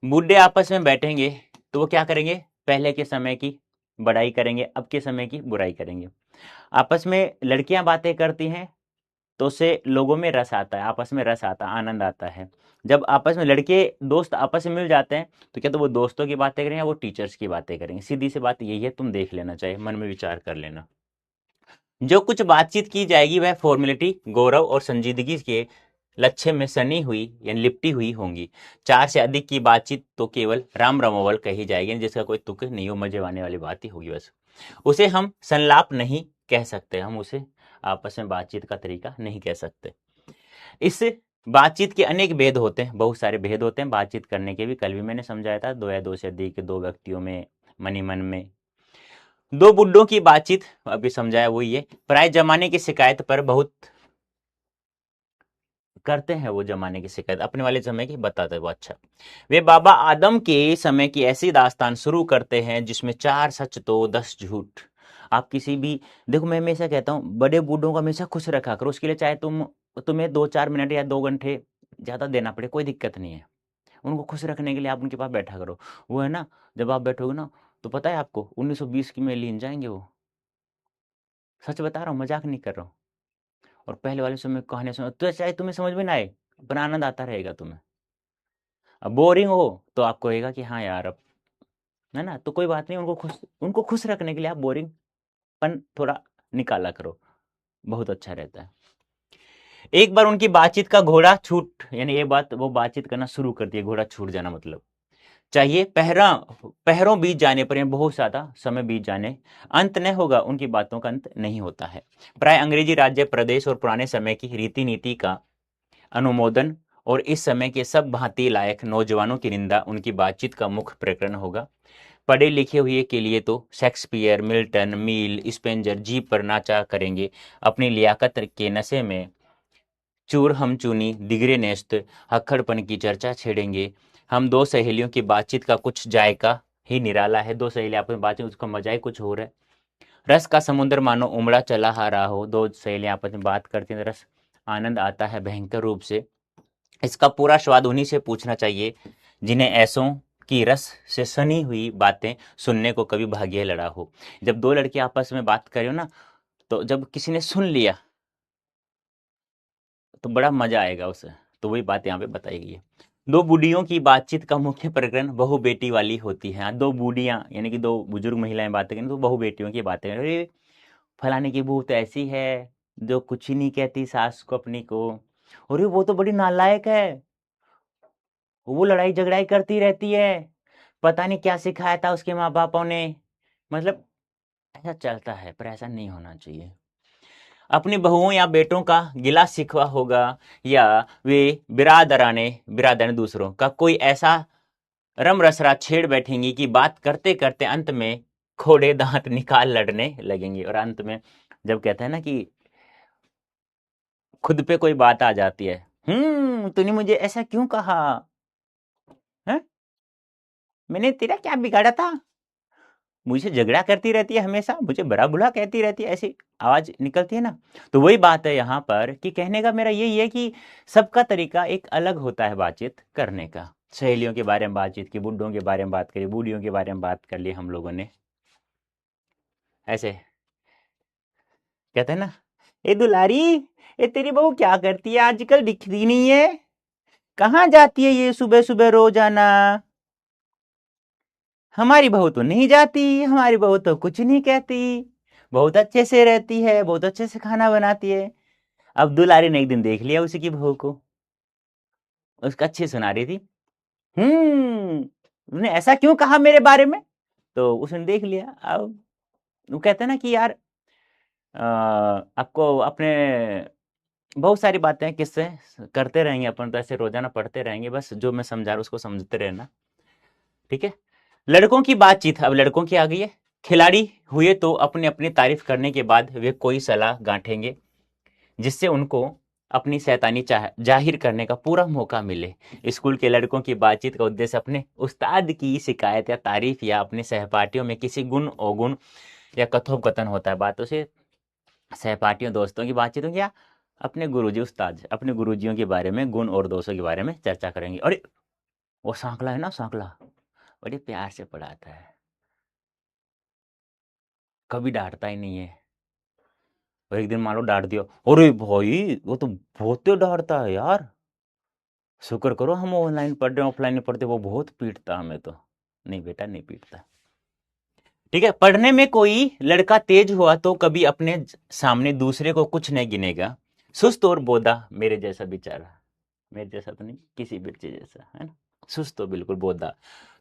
बूढ़े आपस में बैठेंगे तो वो क्या करेंगे, पहले के समय की बड़ाई करेंगे, अब के समय की बुराई करेंगे। आपस में लड़कियां बातें करती हैं तो उससे लोगों में रस आता है, आपस में रस आता है, आनंद आता है। जब आपस में लड़के दोस्त आपस में मिल जाते हैं तो क्या तो वो दोस्तों की बातें करेंगे या वो टीचर्स की बातें करेंगे, सीधी सी बात यही है, तुम देख लेना चाहिए, मन में विचार कर लेना। जो कुछ बातचीत की जाएगी वह फॉर्मेलिटी, गौरव और संजीदगी के लक्ष्य में सनी हुई या लिपटी हुई होंगी। 4 से अधिक की बातचीत तो केवल राम रमोवल कही जाएगी, जिसका कोई तुक नहीं हो, मजे आने वाली बात ही होगी बस। उसे हम संलाप नहीं कह सकते, हम उसे आपस में बातचीत का तरीका नहीं कह सकते। इस बातचीत के अनेक भेद होते हैं, बहुत सारे भेद होते हैं बातचीत करने के भी, कल भी मैंने समझाया था, 2 या 2 से अधिक 2 व्यक्तियों में, मन ही मन में। 2 बुड्ढों की बातचीत अभी समझाया वही है। पराए जमाने की शिकायत पर बहुत करते हैं वो जमाने की शिकायत, अपने वाले समय की बताते हैं वो। अच्छा, वे बाबा आदम के समय की ऐसी दास्तान शुरू करते हैं जिसमें 4 सच तो 10 झूठ। आप किसी भी, देखो मैं हमेशा कहता हूँ बड़े बूढ़ों को हमेशा खुश रखा करो, उसके लिए चाहे तुम्हें 2-4 मिनट या 2 घंटे ज़्यादा देना पड़े, कोई दिक्कत नहीं है। उनको खुश रखने के लिए आप उनके पास बैठा करो। वो है ना, जब आप बैठोगे ना, तो पता है आपको 1920 की में लीन जाएंगे वो। सच बता रहा हूँ, मजाक नहीं कर रहा हूँ। और पहले वाले समय कहानी सुनो तो चाहे तुम्हें समझ में ना आए, पर आनंद आता रहेगा तुम्हें। अब बोरिंग हो तो आपको रहेगा कि हाँ यार अब, है ना, तो कोई बात नहीं, उनको खुश रखने के लिए आप बोरिंग पन थोड़ा निकाला करो, बहुत अच्छा रहता है। एक बार उनकी बातचीत का घोड़ा छूट, यानी ये बात वो बातचीत करना शुरू करती है, घोड़ा छूट जाना मतलब चाहिए पहरा, पहरों बीत जाने पर, यानी बहुत ज्यादा समय बीत जाने, अंत न होगा, उनकी बातों का अंत नहीं होता है। प्राय अंग्रेजी राज्य प्रदेश और पुराने समय की रीति नीति का अनुमोदन और इस समय के सब भांति लायक नौजवानों की निंदा उनकी बातचीत का मुख्य प्रकरण होगा। पढ़े लिखे हुए के लिए तो शेक्सपियर, मिल्टन, मील, स्पेंजर जीप पर नाचा करेंगे, अपनी लियाकत के नशे में चूर हम चूनी दिगरे नेस्त हक्खड़पन की चर्चा छेड़ेंगे। हम दो सहेलियों की बातचीत का कुछ जायका ही निराला है, दो सहेलियां आपस में बातचीत, उसका मजा ही कुछ और है। रस का समुद्र मानो उमड़ा चला आ रहा हो, दो सहेलियां आपस में बात करती हैं, रस आनंद आता है भयंकर रूप से। इसका पूरा स्वाद उन्हीं से पूछना चाहिए जिन्हें ऐसों की रस से सनी हुई बातें सुनने को कभी भाग्य लड़ा हो। जब दो लड़के आपस में बात करे हो ना, तो जब किसी ने सुन लिया तो बड़ा मजा आएगा उसे। तो वही बात यहाँ पे बताई गई है। दो बूढ़ियों की बातचीत का मुख्य प्रकरण बहु बेटी वाली होती है। हाँ, दो बूढ़ियां यानी कि दो बुजुर्ग महिलाएं बातें करें तो बहु बेटियों की बातें करें। अरे फलाने की बहू तो ऐसी है जो कुछ ही नहीं कहती सास को अपनी को, अरे वो तो बड़ी नालायक है, वो लड़ाई झगड़ाई करती रहती है, पता नहीं क्या सिखाया था उसके माँ बापों ने। मतलब ऐसा चलता है, पर ऐसा नहीं होना चाहिए। अपनी बहुओं या बेटों का गिला शिकवा होगा, या वे बिरादराने दूसरों का कोई ऐसा रम रसरा छेड़ बैठेंगी कि बात करते करते अंत में खोड़े दांत निकाल लड़ने लगेंगे। और अंत में जब कहते हैं ना कि खुद पे कोई बात आ जाती है, तूने मुझे ऐसा क्यों कहा, है मैंने तेरा क्या बिगाड़ा था, मुझे झगड़ा करती रहती है हमेशा, मुझे बड़ा बुरा कहती रहती है, ऐसी आवाज निकलती है ना। तो वही बात है यहाँ पर कि कहने का मेरा यही है कि सबका तरीका एक अलग होता है बातचीत करने का। सहेलियों के बारे में बातचीत की, बुड्ढों के बारे में बात करी, बूढ़ियों के बारे में बात कर ली हम लोगों ने। ऐसे कहते हैं ना, ए दुलारी, ए तेरी बहू क्या करती है आजकल, दिखती नहीं है, कहाँ जाती है ये सुबह सुबह रोजाना, हमारी बहू तो नहीं जाती, हमारी बहू तो कुछ नहीं कहती, बहुत अच्छे से रहती है, बहुत अच्छे से खाना बनाती है। अब दुलारी ने एक दिन देख लिया उसी की बहू को, उसका अच्छी सुना रही थी, तूने ऐसा क्यों कहा मेरे बारे में, तो उसने देख लिया। अब वो कहते हैं ना कि यार आपको अपने बहुत सारी बातें किससे करते रहेंगे अपन, तो ऐसे रोजाना पढ़ते रहेंगे, बस जो मैं समझा रहा हूँ उसको समझते रहना, ठीक है। लड़कों की बातचीत, अब लड़कों की आ गई है। खिलाड़ी हुए तो अपनी अपनी तारीफ करने के बाद वे कोई सलाह गांठेंगे जिससे उनको अपनी शैतानी जाहिर करने का पूरा मौका मिले। स्कूल के लड़कों की बातचीत का उद्देश्य अपने उस्ताद की शिकायत या तारीफ या अपने सहपाठियों में किसी गुण अवगुण या कथोपकथन होता है, बातों से सहपाठियों दोस्तों की बातचीत होगी, या अपने गुरुजी उस्ताद अपने गुरुजियों के बारे में गुण और दोषों के बारे में चर्चा करेंगे। और वो सांकला है ना, सांकला बड़े प्यार से पढ़ाता है, कभी डांटता ही नहीं है। और एक दिन मान लो डांट दिया, अरे भाई वो तो बहुत डांटता है यार, शुक्र करो हम ऑनलाइन पढ़ रहे ऑफलाइन नहीं पढ़ते, वो बहुत पीटता हमें तो। नहीं बेटा नहीं पीटता, ठीक है। पढ़ने में कोई लड़का तेज हुआ तो कभी अपने सामने दूसरे को कुछ नहीं गिनेगा, सुस्त और बोधा मेरे जैसा बेचारा, मेरे जैसा तो नहीं, किसी बच्चे जैसा, है ना, सुस्त तो बिल्कुल बोधा,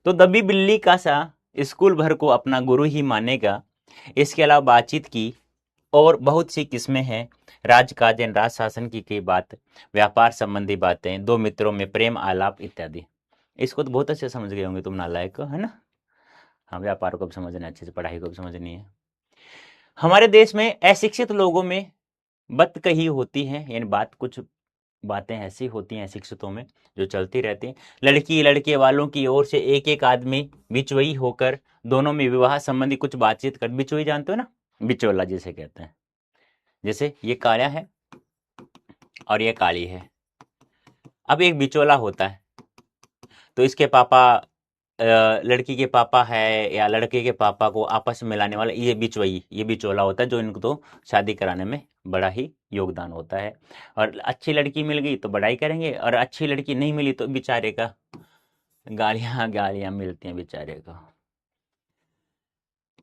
तो दबी बिल्ली का सा स्कूल भर को अपना गुरु ही मानेगा। इसके अलावा बातचीत की और बहुत सी किस्में हैं, राजकाज एंड राज शासन की कई बात, व्यापार संबंधी बातें, दो मित्रों में प्रेम आलाप इत्यादि। इसको तो बहुत अच्छे समझ गए होंगे तुम नालायक को, है ना। हाँ, व्यापार को भी समझना अच्छे से, पढ़ाई को भी समझनी है। हमारे देश में अशिक्षित लोगों में बत कही होती है, यानी बात कुछ बातें ऐसी होती हैं शिक्षितों में जो चलती रहती हैं। लड़की लड़के वालों की ओर से एक एक आदमी बिचवई होकर दोनों में विवाह संबंधी कुछ बातचीत कर, बिचवई जानते हो ना, बिचौला जिसे कहते हैं। जैसे ये काला है और ये काली है, अब एक बिचौला होता है, तो इसके पापा लड़की के पापा है या लड़के के पापा को आपस में मिलाने वाला ये बिचवई, ये बिचौला होता है, जो इनको तो शादी कराने में बड़ा ही योगदान होता है। और अच्छी लड़की मिल गई तो बड़ाई करेंगे, और अच्छी लड़की नहीं मिली तो बेचारे का गालियां गालियां मिलती हैं बेचारे को।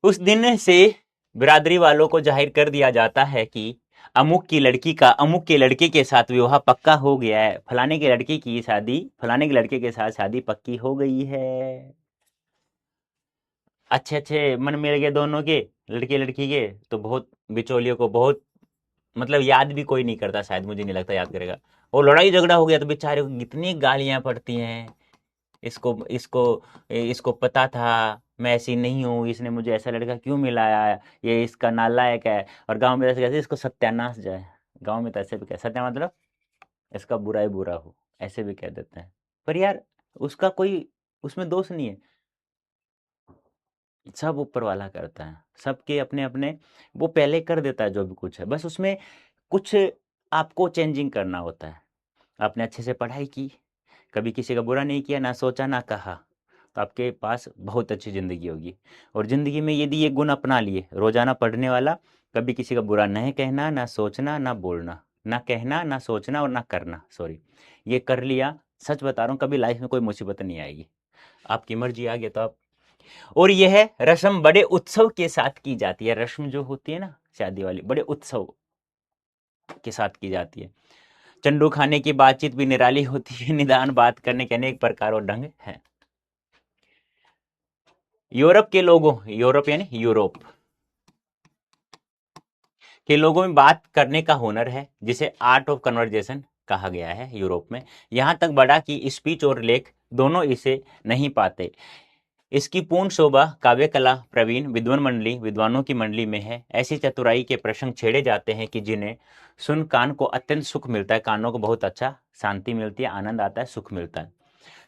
उस दिन से बिरादरी वालों को जाहिर कर दिया जाता है कि अमुक की लड़की का अमुक के लड़के के साथ विवाह पक्का हो गया है, फलाने के लड़के की शादी फलाने के लड़के के साथ शादी पक्की हो गई है। अच्छे अच्छे मन मिल गए दोनों के, लड़के लड़की के, तो बहुत बिचौलियों को बहुत मतलब याद भी कोई नहीं करता, शायद मुझे नहीं लगता याद करेगा। और लड़ाई झगड़ा हो गया तो बेचारे को कितनी गालियां पड़ती हैं। इसको इसको इसको पता था मैं ऐसी नहीं हूँ, इसने मुझे ऐसा लड़का क्यों मिलाया, ये इसका नालायक है। और गांव में ऐसे कहते हैं इसको सत्यानाश जाए, गांव में तो ऐसे भी कह सत्या मतलब इसका बुरा ही बुरा हो, ऐसे भी कह देते हैं। पर यार उसका कोई उसमें दोष नहीं है, सब ऊपर वाला करता है, सबके अपने अपने वो पहले कर देता है जो भी कुछ है, बस उसमें कुछ आपको चेंजिंग करना होता है। आपने अच्छे से पढ़ाई की, कभी किसी का बुरा नहीं किया, ना सोचा ना कहा, तो आपके पास बहुत अच्छी ज़िंदगी होगी। और ज़िंदगी में यदि ये गुण अपना लिए, रोज़ाना पढ़ने वाला, कभी किसी का बुरा नहीं कहना, ना सोचना ना बोलना, ना कहना ना सोचना और ना करना, सॉरी, ये कर लिया, सच बता रहा हूँ कभी लाइफ में कोई मुसीबत नहीं आएगी। आपकी मर्जी आ गया तो आप। और यह रस्म बड़े उत्सव के साथ की जाती है, रस्म जो होती है ना शादी वाली, बड़े उत्सव के साथ की जाती है। चंडू खाने की बातचीत भी निराली होती है, निदान बात करने के अनेक प्रकार और ढंग हैं। यूरोप के लोगों, यूरोप यानी यूरोप के लोगों में बात करने का हुनर है, जिसे आर्ट ऑफ कन्वर्जेशन कहा गया है यूरोप में। यहां तक बढ़ा कि स्पीच और लेख दोनों इसे नहीं पाते। इसकी पूर्ण शोभा काव्य कला प्रवीण विद्वान मंडली विद्वानों की मंडली में है। ऐसी चतुराई के प्रसंग छेड़े जाते हैं कि जिन्हें सुन कान को अत्यंत सुख मिलता है, कानों को बहुत अच्छा शांति मिलती है, आनंद आता है, सुख मिलता है।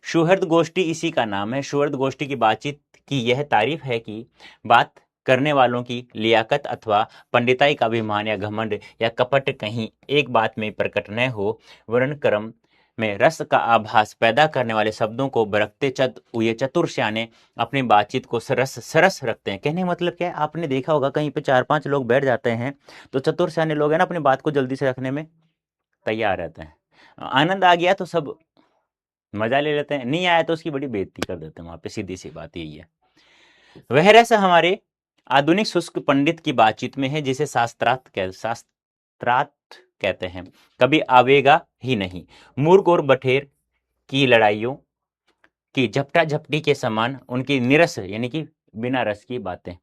सुहृद गोष्ठी इसी का नाम है। सुहृद गोष्ठी की बातचीत की यह तारीफ है कि बात करने वालों की लियाकत अथवा पंडिताई का अभिमान या घमंड या कपट कहीं एक बात में प्रकट न हो। वर्ण क्रम में रस का आभास पैदा करने वाले शब्दों को बरकते ये चतुर सियाने अपनी बातचीत को सरस सरस रखते हैं। कहने का मतलब क्या है, आपने देखा होगा कहीं पे 4-5 लोग बैठ जाते हैं तो चतुर सियाने लोग हैं ना, अपनी बात को जल्दी से रखने में तैयार रहते हैं। आनंद आ गया तो सब मजा ले लेते हैं, नहीं आया तो उसकी बड़ी बेइज्जती कर देते हैं वहां पे, सीधी सी बात यही है। वह रस हमारे आधुनिक शुष्क पंडित की बातचीत में है, जिसे शास्त्रार्थ कहते हैं, कभी आवेगा ही नहीं। मूर्ख और बठेर की लड़ाइयों की झपटा झपटी के समान उनकी निरस यानी कि बिना रस की बातें,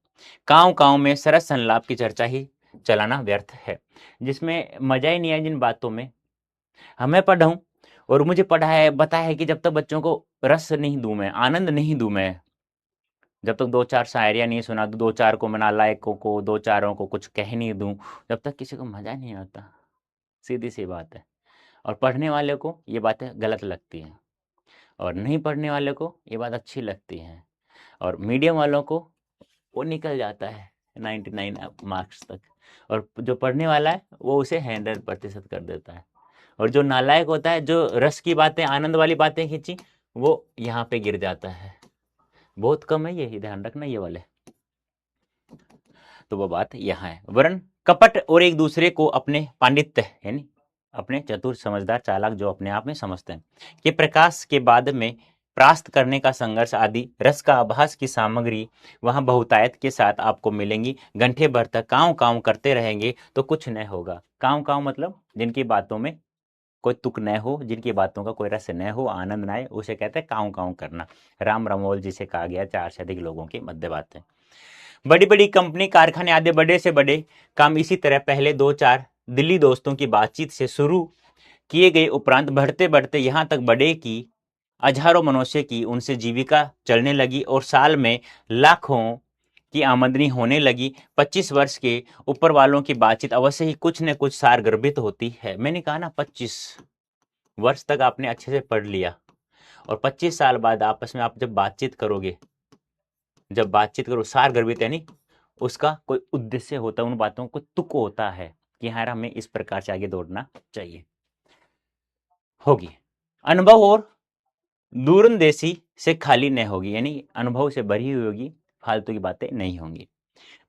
कांव कांव में सरस संलाप की चर्चा ही चलाना व्यर्थ है, जिसमें मजा ही नहीं है जिन बातों में। हमें पढ़ूं और मुझे पढ़ा है बताया है कि जब तक बच्चों को रस नहीं दूं मैं, आनंद नहीं दूं मैं, जब तक 2-4 शायरियाँ नहीं सुना दूं, 2-4 को मैं नालायकों को 2-4 को कुछ कह नहीं दूं, जब तक किसी को मजा नहीं आता। सीधी सी बात है। और पढ़ने वाले को ये बातें गलत लगती हैं, और नहीं पढ़ने वाले को ये बात अच्छी लगती है, और मीडियम वालों को वो निकल जाता है 99 मार्क्स तक, और जो पढ़ने वाला है वो उसे 100% कर देता है। और जो नालायक होता है, जो रस की बातें आनंद वाली बातें खींची, वो यहाँ पे गिर जाता है। बहुत कम है ये, ध्यान रखना ये वाले। तो वो बात यहाँ है। वरन कपट और एक दूसरे को अपने पांडित्य यानी अपने चतुर समझदार चालाक जो अपने आप में समझते हैं कि प्रकाश के बाद में प्रास्त करने का संघर्ष आदि रस का आभास की सामग्री वहां बहुतायत के साथ आपको मिलेंगी। घंटे भर तक कांव कांव करते रहेंगे तो कुछ न होगा। कांव कांव मतलब जिनकी बातों में कोई तुक न हो, जिनकी बातों का कोई रस न हो, आनंद न आए, उसे कहते हैं कांव कांव करना। राम रमोल जिसे कहा गया 4 से अधिक लोगों की मध्य बातें। बड़ी बड़ी कंपनी कारखाने आदि बड़े से बड़े काम इसी तरह पहले 2-4 दिल्ली दोस्तों की बातचीत से शुरू किए गए, उपरांत बढ़ते बढ़ते यहाँ तक बढ़े कि हजारों मनुष्य की उनसे जीविका चलने लगी और साल में लाखों की आमदनी होने लगी। 25 वर्ष के ऊपर वालों की बातचीत अवश्य ही कुछ न कुछ सार गर्भित होती है। मैंने कहा ना 25, वर्ष तक आपने अच्छे से पढ़ लिया, और 25 साल बाद आपस में आप जब बातचीत करोगे, जब बातचीत करो सार गर्भित, यानी उसका कोई उद्देश्य होता है, उन बातों को तुक होता है कि हाँ यार हमें इस प्रकार से आगे दौड़ना चाहिए, होगी। अनुभव और दूरंदेशी से खाली नहीं होगी, यानी अनुभव से भरी हुई होगी, फालतू की बातें नहीं होंगी।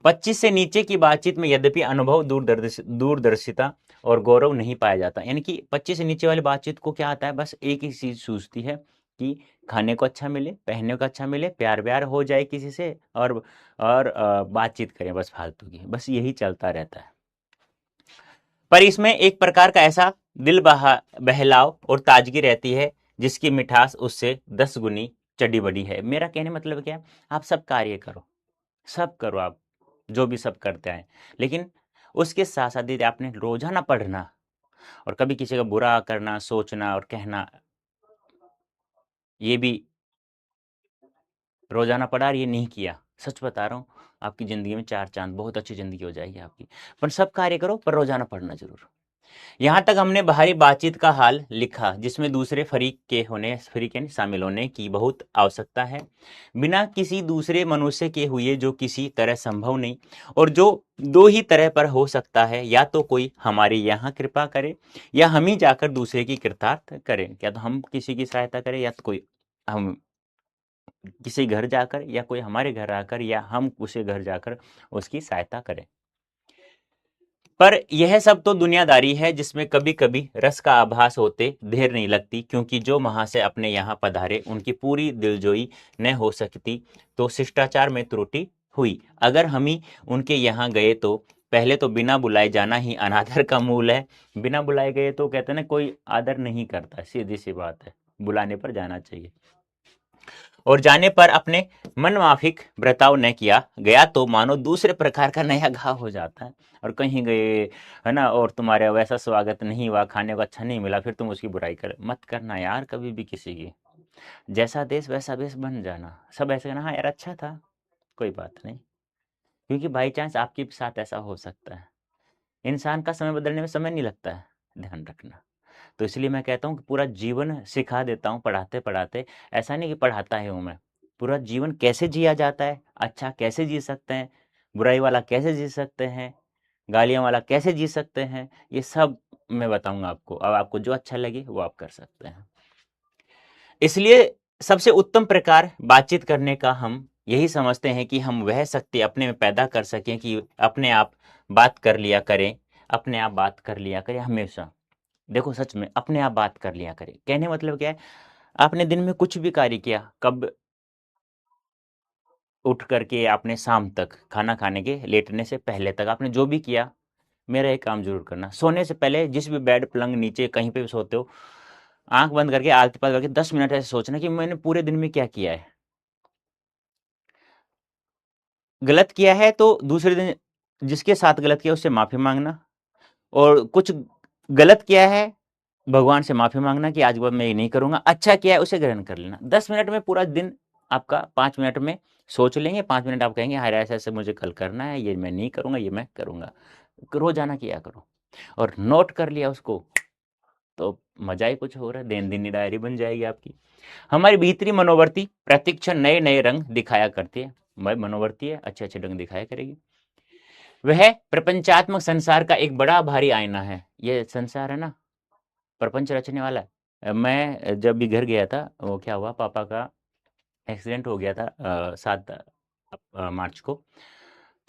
25 से नीचे की बातचीत में यद्यपि अनुभव, दूरदर्शिता और गौरव नहीं पाया जाता, यानी कि 25 से नीचे वाली बातचीत को क्या आता है, बस एक ही चीज सूझती है कि खाने को अच्छा मिले, पहनने को अच्छा मिले, प्यार व्यार हो जाए किसी से, और बातचीत करें बस फालतू की, बस यही चलता रहता है। पर इसमें एक प्रकार का ऐसा दिल बहलाव और ताजगी रहती है जिसकी मिठास उससे 10 गुनी चढ़ी बढ़ी है। मेरा कहने मतलब क्या है, आप सब कार्य करो, सब करो आप, जो भी सब करते हैं, लेकिन उसके साथ साथ यदि आपने रोजाना पढ़ना और कभी किसी का बुरा करना, सोचना और कहना, ये भी रोजाना पढ़ा और ये नहीं किया, सच बता रहा हूँ, आपकी जिंदगी में चार चांद, बहुत अच्छी जिंदगी हो जाएगी आपकी। पर सब कार्य करो, पर रोजाना पढ़ना जरूर। यहाँ तक हमने बाहरी बातचीत का हाल लिखा जिसमें दूसरे फरीक यानी शामिल होने की बहुत आवश्यकता है, बिना किसी दूसरे मनुष्य के हुए जो किसी तरह संभव नहीं, और जो दो ही तरह पर हो सकता है, या तो कोई हमारे यहाँ कृपा करे या हम ही जाकर दूसरे की कृतार्थ करें, क्या तो हम किसी की सहायता करें, या तो कोई हम किसी घर जाकर, या कोई हमारे घर आकर, या हम उसे घर जाकर उसकी सहायता करें। पर यह सब तो दुनियादारी है जिसमें कभी कभी रस का आभास होते देर नहीं लगती, क्योंकि जो महाशय अपने यहाँ पधारे उनकी पूरी दिलजोई न हो सकती, तो शिष्टाचार में त्रुटि हुई। अगर हम ही उनके यहाँ गए तो पहले तो बिना बुलाए जाना ही अनादर का मूल है। बिना बुलाए गए तो कहते हैं ना, कोई आदर नहीं करता, सीधी सी बात है, बुलाने पर जाना चाहिए। और जाने पर अपने मन माफिक बर्ताव न किया गया तो मानो दूसरे प्रकार का नया घाव हो जाता है। और कहीं गए, है ना, और तुम्हारा वैसा स्वागत नहीं हुआ, खाने को अच्छा नहीं मिला, फिर तुम उसकी बुराई कर मत करना यार कभी भी किसी की। जैसा देश वैसा बेस बन जाना, सब ऐसे कहना हाँ यार अच्छा था, कोई बात नहीं, क्योंकि बाई चांस आपके साथ ऐसा हो सकता है। इंसान का समय बदलने में समय नहीं लगता है, ध्यान रखना। तो इसलिए मैं कहता हूँ कि पूरा जीवन सिखा देता हूँ पढ़ाते पढ़ाते। ऐसा नहीं कि पढ़ाता ही हूँ मैं, पूरा जीवन कैसे जिया जाता है, अच्छा कैसे जी सकते हैं, बुराई वाला कैसे जी सकते हैं, गालियाँ वाला कैसे जी सकते हैं, ये सब मैं बताऊंगा आपको। अब आपको जो अच्छा लगे वो आप कर सकते हैं। इसलिए सबसे उत्तम प्रकार बातचीत करने का हम यही समझते हैं कि हम वह शक्ति अपने में पैदा कर सकें कि अपने आप बात कर लिया करें, अपने आप बात कर लिया करें हमेशा। देखो सच में अपने आप बात कर लिया करें, कहने मतलब क्या है, आपने दिन में कुछ भी कार्य किया, कब उठ करके आपने शाम तक खाना खाने के लेटने से पहले तक आपने जो भी किया, मेरा एक काम जरूर करना, सोने से पहले जिस भी बेड पलंग नीचे कहीं पे भी सोते हो, आंख बंद करके आलती पालती करके 10 मिनट ऐसे सोचना कि मैंने पूरे दिन में क्या किया है। गलत किया है तो दूसरे दिन जिसके साथ गलत किया उससे माफी मांगना, और कुछ गलत किया है भगवान से माफी मांगना कि आज के बाद मैं ये नहीं करूंगा, अच्छा किया है उसे ग्रहण कर लेना। 10 मिनट में पूरा दिन आपका, 5 मिनट में सोच लेंगे, 5 मिनट आप कहेंगे हाँ ऐसा ऐसे मुझे कल करना है, ये मैं नहीं करूंगा, ये मैं करूंगा। रोजाना किया करो, और नोट कर लिया उसको, तो मजा ही कुछ हो रहा है, दिन दिन डायरी बन जाएगी आपकी। हमारी भीतरी मनोवृत्ति प्रतिक्षण नए नए रंग दिखाया करती है, मैं मनोवृत्ति है अच्छे अच्छे रंग दिखाया करेगी। वह प्रपंचात्मक संसार का एक बड़ा भारी आईना है, ये संसार है ना, प्रपंच रचने वाला है। मैं जब भी घर गया था, वो क्या हुआ, पापा का एक्सीडेंट हो गया था 7 मार्च को।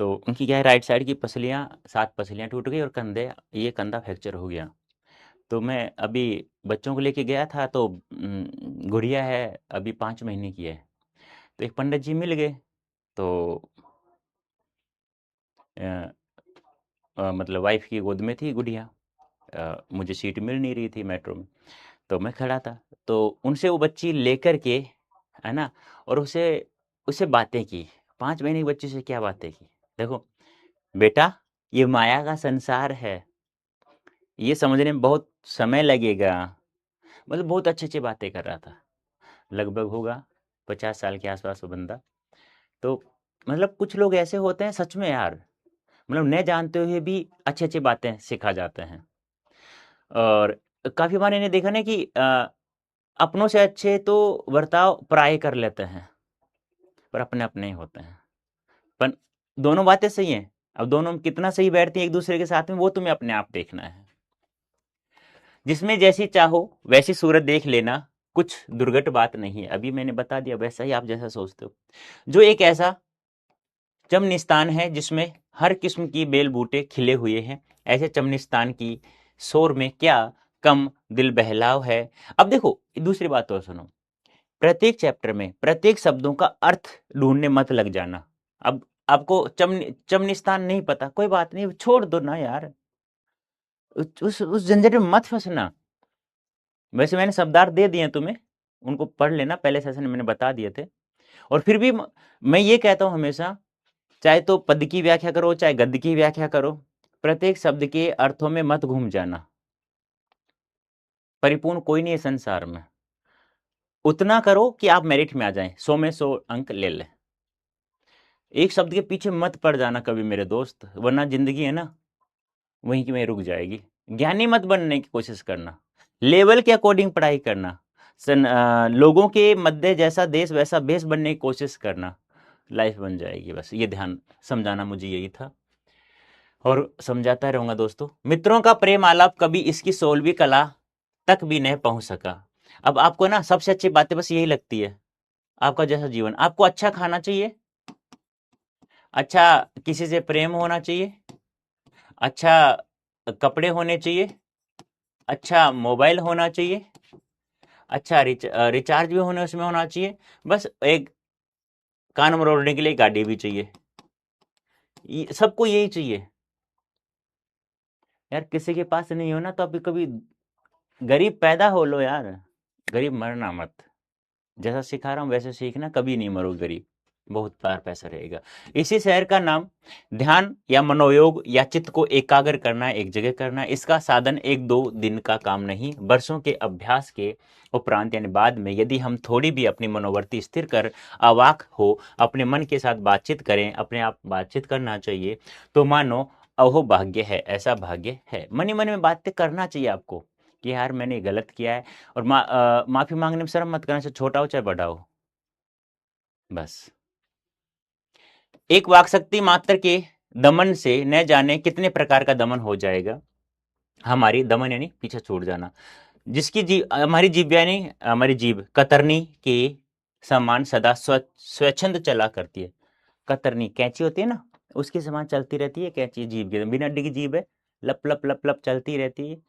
तो उनकी क्या है, राइट साइड की पसलियाँ, 7 पसलियाँ टूट गई और ये कंधा फ्रैक्चर हो गया। तो मैं अभी बच्चों को लेके गया था, तो गुड़िया है अभी 5 महीने की है। तो एक पंडित जी मिल गए, तो अ, मतलब वाइफ की गोद में थी गुड़िया, मुझे सीट मिल नहीं रही थी मेट्रो में, तो मैं खड़ा था। तो उनसे वो बच्ची लेकर के, है ना, और उसे उसे बातें की, 5 महीने की बच्ची से क्या बातें की। देखो बेटा, ये माया का संसार है, ये समझने में बहुत समय लगेगा। मतलब बहुत अच्छी अच्छी बातें कर रहा था, लगभग होगा 50 साल के आसपास वो बंदा। तो मतलब कुछ लोग ऐसे होते हैं सच में यार, मतलब न जानते हुए भी अच्छी अच्छी बातें सिखा जाते हैं। और काफी बार इन्हें देखा ना कि अपनों से अच्छे तो बर्ताव पराये कर लेते हैं, पर अपने अपने ही होते हैं। पर दोनों बातें सही हैं। अब दोनों कितना सही बैठती हैं एक दूसरे के साथ में, वो तुम्हें अपने आप देखना है। जिसमें जैसी चाहो वैसी सूरत देख लेना, कुछ दुर्घट बात नहीं है। अभी मैंने बता दिया, वैसा ही आप जैसा सोचते हो। जो एक ऐसा चमनिस्तान है जिसमें हर किस्म की बेल बूटे खिले हुए हैं, ऐसे चमनिस्तान की शोर में क्या कम दिल बहलाव है। अब देखो दूसरी बात और सुनो, प्रत्येक चैप्टर में प्रत्येक शब्दों का अर्थ ढूंढने मत लग जाना। अब आपको चमनिस्तान नहीं पता, कोई बात नहीं, छोड़ दो ना यार, उस झंझट में मत फंसना। वैसे मैंने शब्दार्थ दे दिए तुम्हें, उनको पढ़ लेना, पहले सेशन में मैंने बता दिए थे। और फिर भी मैं ये कहता हूं हमेशा, चाहे तो पद की व्याख्या करो चाहे गद्य की व्याख्या करो, प्रत्येक शब्द के अर्थों में मत घूम जाना। परिपूर्ण कोई नहीं है संसार में। उतना करो कि आप मेरिट में आ जाएं, 100 में 100 अंक ले लें। एक शब्द के पीछे मत पड़ जाना कभी मेरे दोस्त, वरना जिंदगी है ना वहीं की वहीं रुक जाएगी। ज्ञानी मत बनने की कोशिश करना, लेवल के अकॉर्डिंग पढ़ाई करना। लोगों के मध्य जैसा देश वैसा बेस बनने की कोशिश करना, लाइफ बन जाएगी। बस ये ध्यान समझाना मुझे यही था, और समझाता रहूंगा दोस्तों। मित्रों का प्रेम आलाप कभी इसकी 16वीं कला तक भी नहीं पहुंच सका। अब आपको ना सबसे अच्छी बातें बस यही लगती है, आपका जैसा जीवन, आपको अच्छा खाना चाहिए, अच्छा किसी से प्रेम होना चाहिए, अच्छा कपड़े होने चाहिए, अच्छा मोबाइल होना चाहिए, अच्छा रिचार्ज भी होने उसमें होना चाहिए, बस एक कान मरोड़ने के लिए गाड़ी भी चाहिए। सबको यही चाहिए यार। किसी के पास नहीं हो ना तो अभी कभी गरीब पैदा हो लो यार, गरीब मरना मत। जैसा सिखा रहा हूं वैसे सीखना, कभी नहीं मरो गरीब, बहुत बार पैसा रहेगा। इसी शहर का नाम ध्यान या मनोयोग या चित्त को एकाग्र करना है, एक जगह करना है। इसका साधन एक दो दिन का काम नहीं, वर्षों के अभ्यास के उपरांत यानी बाद में यदि हम थोड़ी भी अपनी मनोवृत्ति स्थिर कर अवाक हो, अपने मन के साथ बातचीत करें, अपने आप बातचीत करना चाहिए, तो मानो अहो भाग्य है, ऐसा भाग्य है। मन ही मन में बातें करना चाहिए आपको कि यार मैंने गलत किया है, और माफी मांगने में शर्म मत करना, चाहे छोटा हो चाहे बड़ा हो। बस एक वाक्शक्ति मात्र के दमन से न जाने कितने प्रकार का दमन हो जाएगा। हमारी दमन यानी पीछे छूट जाना, जिसकी जीव हमारी जीव यानी हमारी जीव कतरनी के समान सदा स्वच्छंद चला करती है। कतरनी कैंची होती है ना, उसके समान चलती रहती है कैंची, जीव के बिना अड्डी की जीव है, लप लप लप लप चलती रहती है।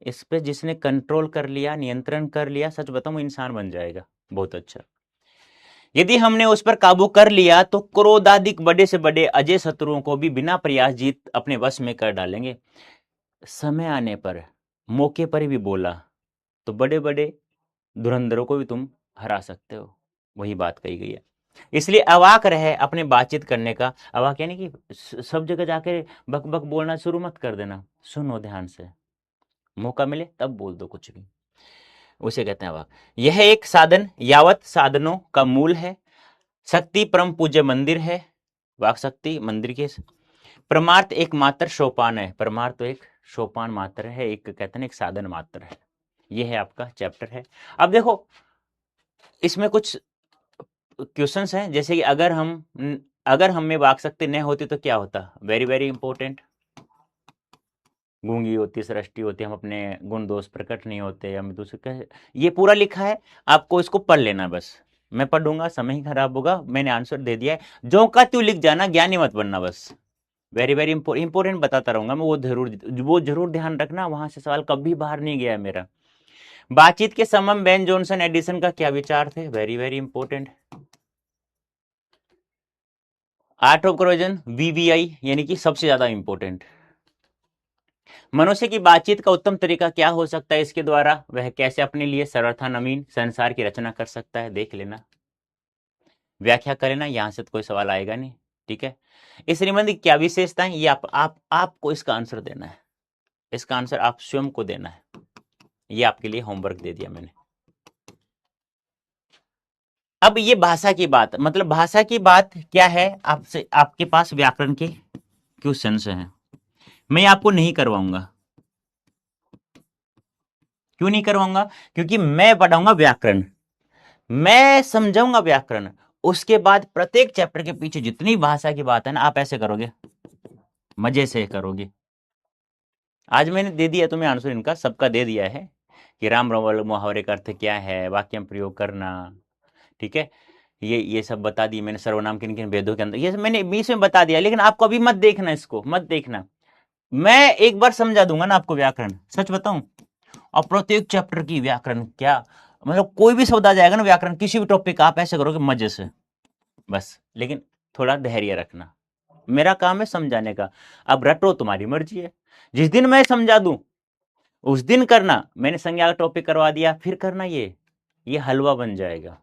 इस पे जिसने कंट्रोल कर लिया, नियंत्रण कर लिया, सच बताऊं इंसान बन जाएगा बहुत अच्छा। यदि हमने उस पर काबू कर लिया तो क्रोधाधिक बड़े से बड़े अजय शत्रुओं को भी बिना प्रयास जीत अपने वश में कर डालेंगे। समय आने पर, मौके पर भी बोला तो बड़े बड़े धुरंधरों को भी तुम हरा सकते हो, वही बात कही गई है। इसलिए अवाक रहे अपने बातचीत करने का। अवाक यानी कि सब जगह जाके बक बक बोलना शुरू मत कर देना, सुनो ध्यान से, मौका मिले तब बोल दो कुछ भी, उसे कहते हैं अवाक। यह एक साधन यावत साधनों का मूल है, शक्ति परम पूज्य मंदिर है, वाक शक्ति मंदिर के परमार्थ एक मात्र सोपान है। परमार्थ तो एक सोपान मात्र है, एक कहते हैं एक साधन मात्र है। यह है आपका चैप्टर है। अब देखो इसमें कुछ क्वेश्चंस हैं, जैसे कि अगर हम में वाक शक्ति न होती तो क्या होता। Very very important. गूंगी होती, सृष्टि होती, हम अपने गुण दोष प्रकट नहीं होते, हम दूसरे ये पूरा लिखा है, आपको इसको पढ़ लेना। बस मैं पढ़ूंगा समय ही खराब होगा, मैंने आंसर दे दिया है, जो का तू लिख जाना, ज्ञानी मत बनना। बस वेरी वेरी इंपॉर्टेंट बताता रहूंगा मैं, वो जरूर ध्यान रखना, वहां से सवाल कभी बाहर नहीं गया है मेरा। बातचीत के समम बेन जॉनसन एडिसन का क्या विचार थे, very very important. Art of conversion VVI यानी कि सबसे ज्यादा इंपॉर्टेंट। मनुष्य की बातचीत का उत्तम तरीका क्या हो सकता है, इसके द्वारा वह कैसे अपने लिए सर्वथा नवीन संसार की रचना कर सकता है, देख लेना, व्याख्या कर लेना, यहां से तो कोई सवाल आएगा नहीं। ठीक है, इस निबंध की क्या विशेषताएं, ये आपको इसका आंसर देना है, इसका आंसर आप स्वयं को देना है। ये आपके लिए होमवर्क दे दिया मैंने। अब ये भाषा की बात, मतलब भाषा की बात क्या है, आपसे आपके पास व्याकरण के क्वेश्चन हैं, मैं आपको नहीं करवाऊंगा। क्यों नहीं करवाऊंगा? क्योंकि मैं पढ़ाऊंगा व्याकरण, मैं समझाऊंगा व्याकरण, उसके बाद प्रत्येक चैप्टर के पीछे जितनी भाषा की बात है ना, आप ऐसे करोगे, मजे से करोगे। आज मैंने दे दिया तुम्हें आंसर, इनका सबका दे दिया है कि राम रवल मुहावरे का अर्थ क्या है, वाक्य में प्रयोग करना, ठीक है। ये सब बता दिए मैंने, सर्वनाम किन किन वेदों के अंदर, ये सब मैंने बीच में बता दिया, लेकिन आपको अभी मत देखना, इसको मत देखना। मैं एक बार समझा दूंगा ना आपको व्याकरण, सच बताऊं, और प्रत्येक चैप्टर की व्याकरण क्या, मतलब कोई भी शब्द आ जाएगा ना व्याकरण, किसी भी टॉपिक का, आप ऐसे करोगे मजे से, बस। लेकिन थोड़ा धैर्य रखना, मेरा काम है समझाने का। अब रटो, तुम्हारी मर्जी है, जिस दिन मैं समझा दूं उस दिन करना। मैंने संज्ञा का टॉपिक करवा दिया, फिर करना ये हलवा बन जाएगा।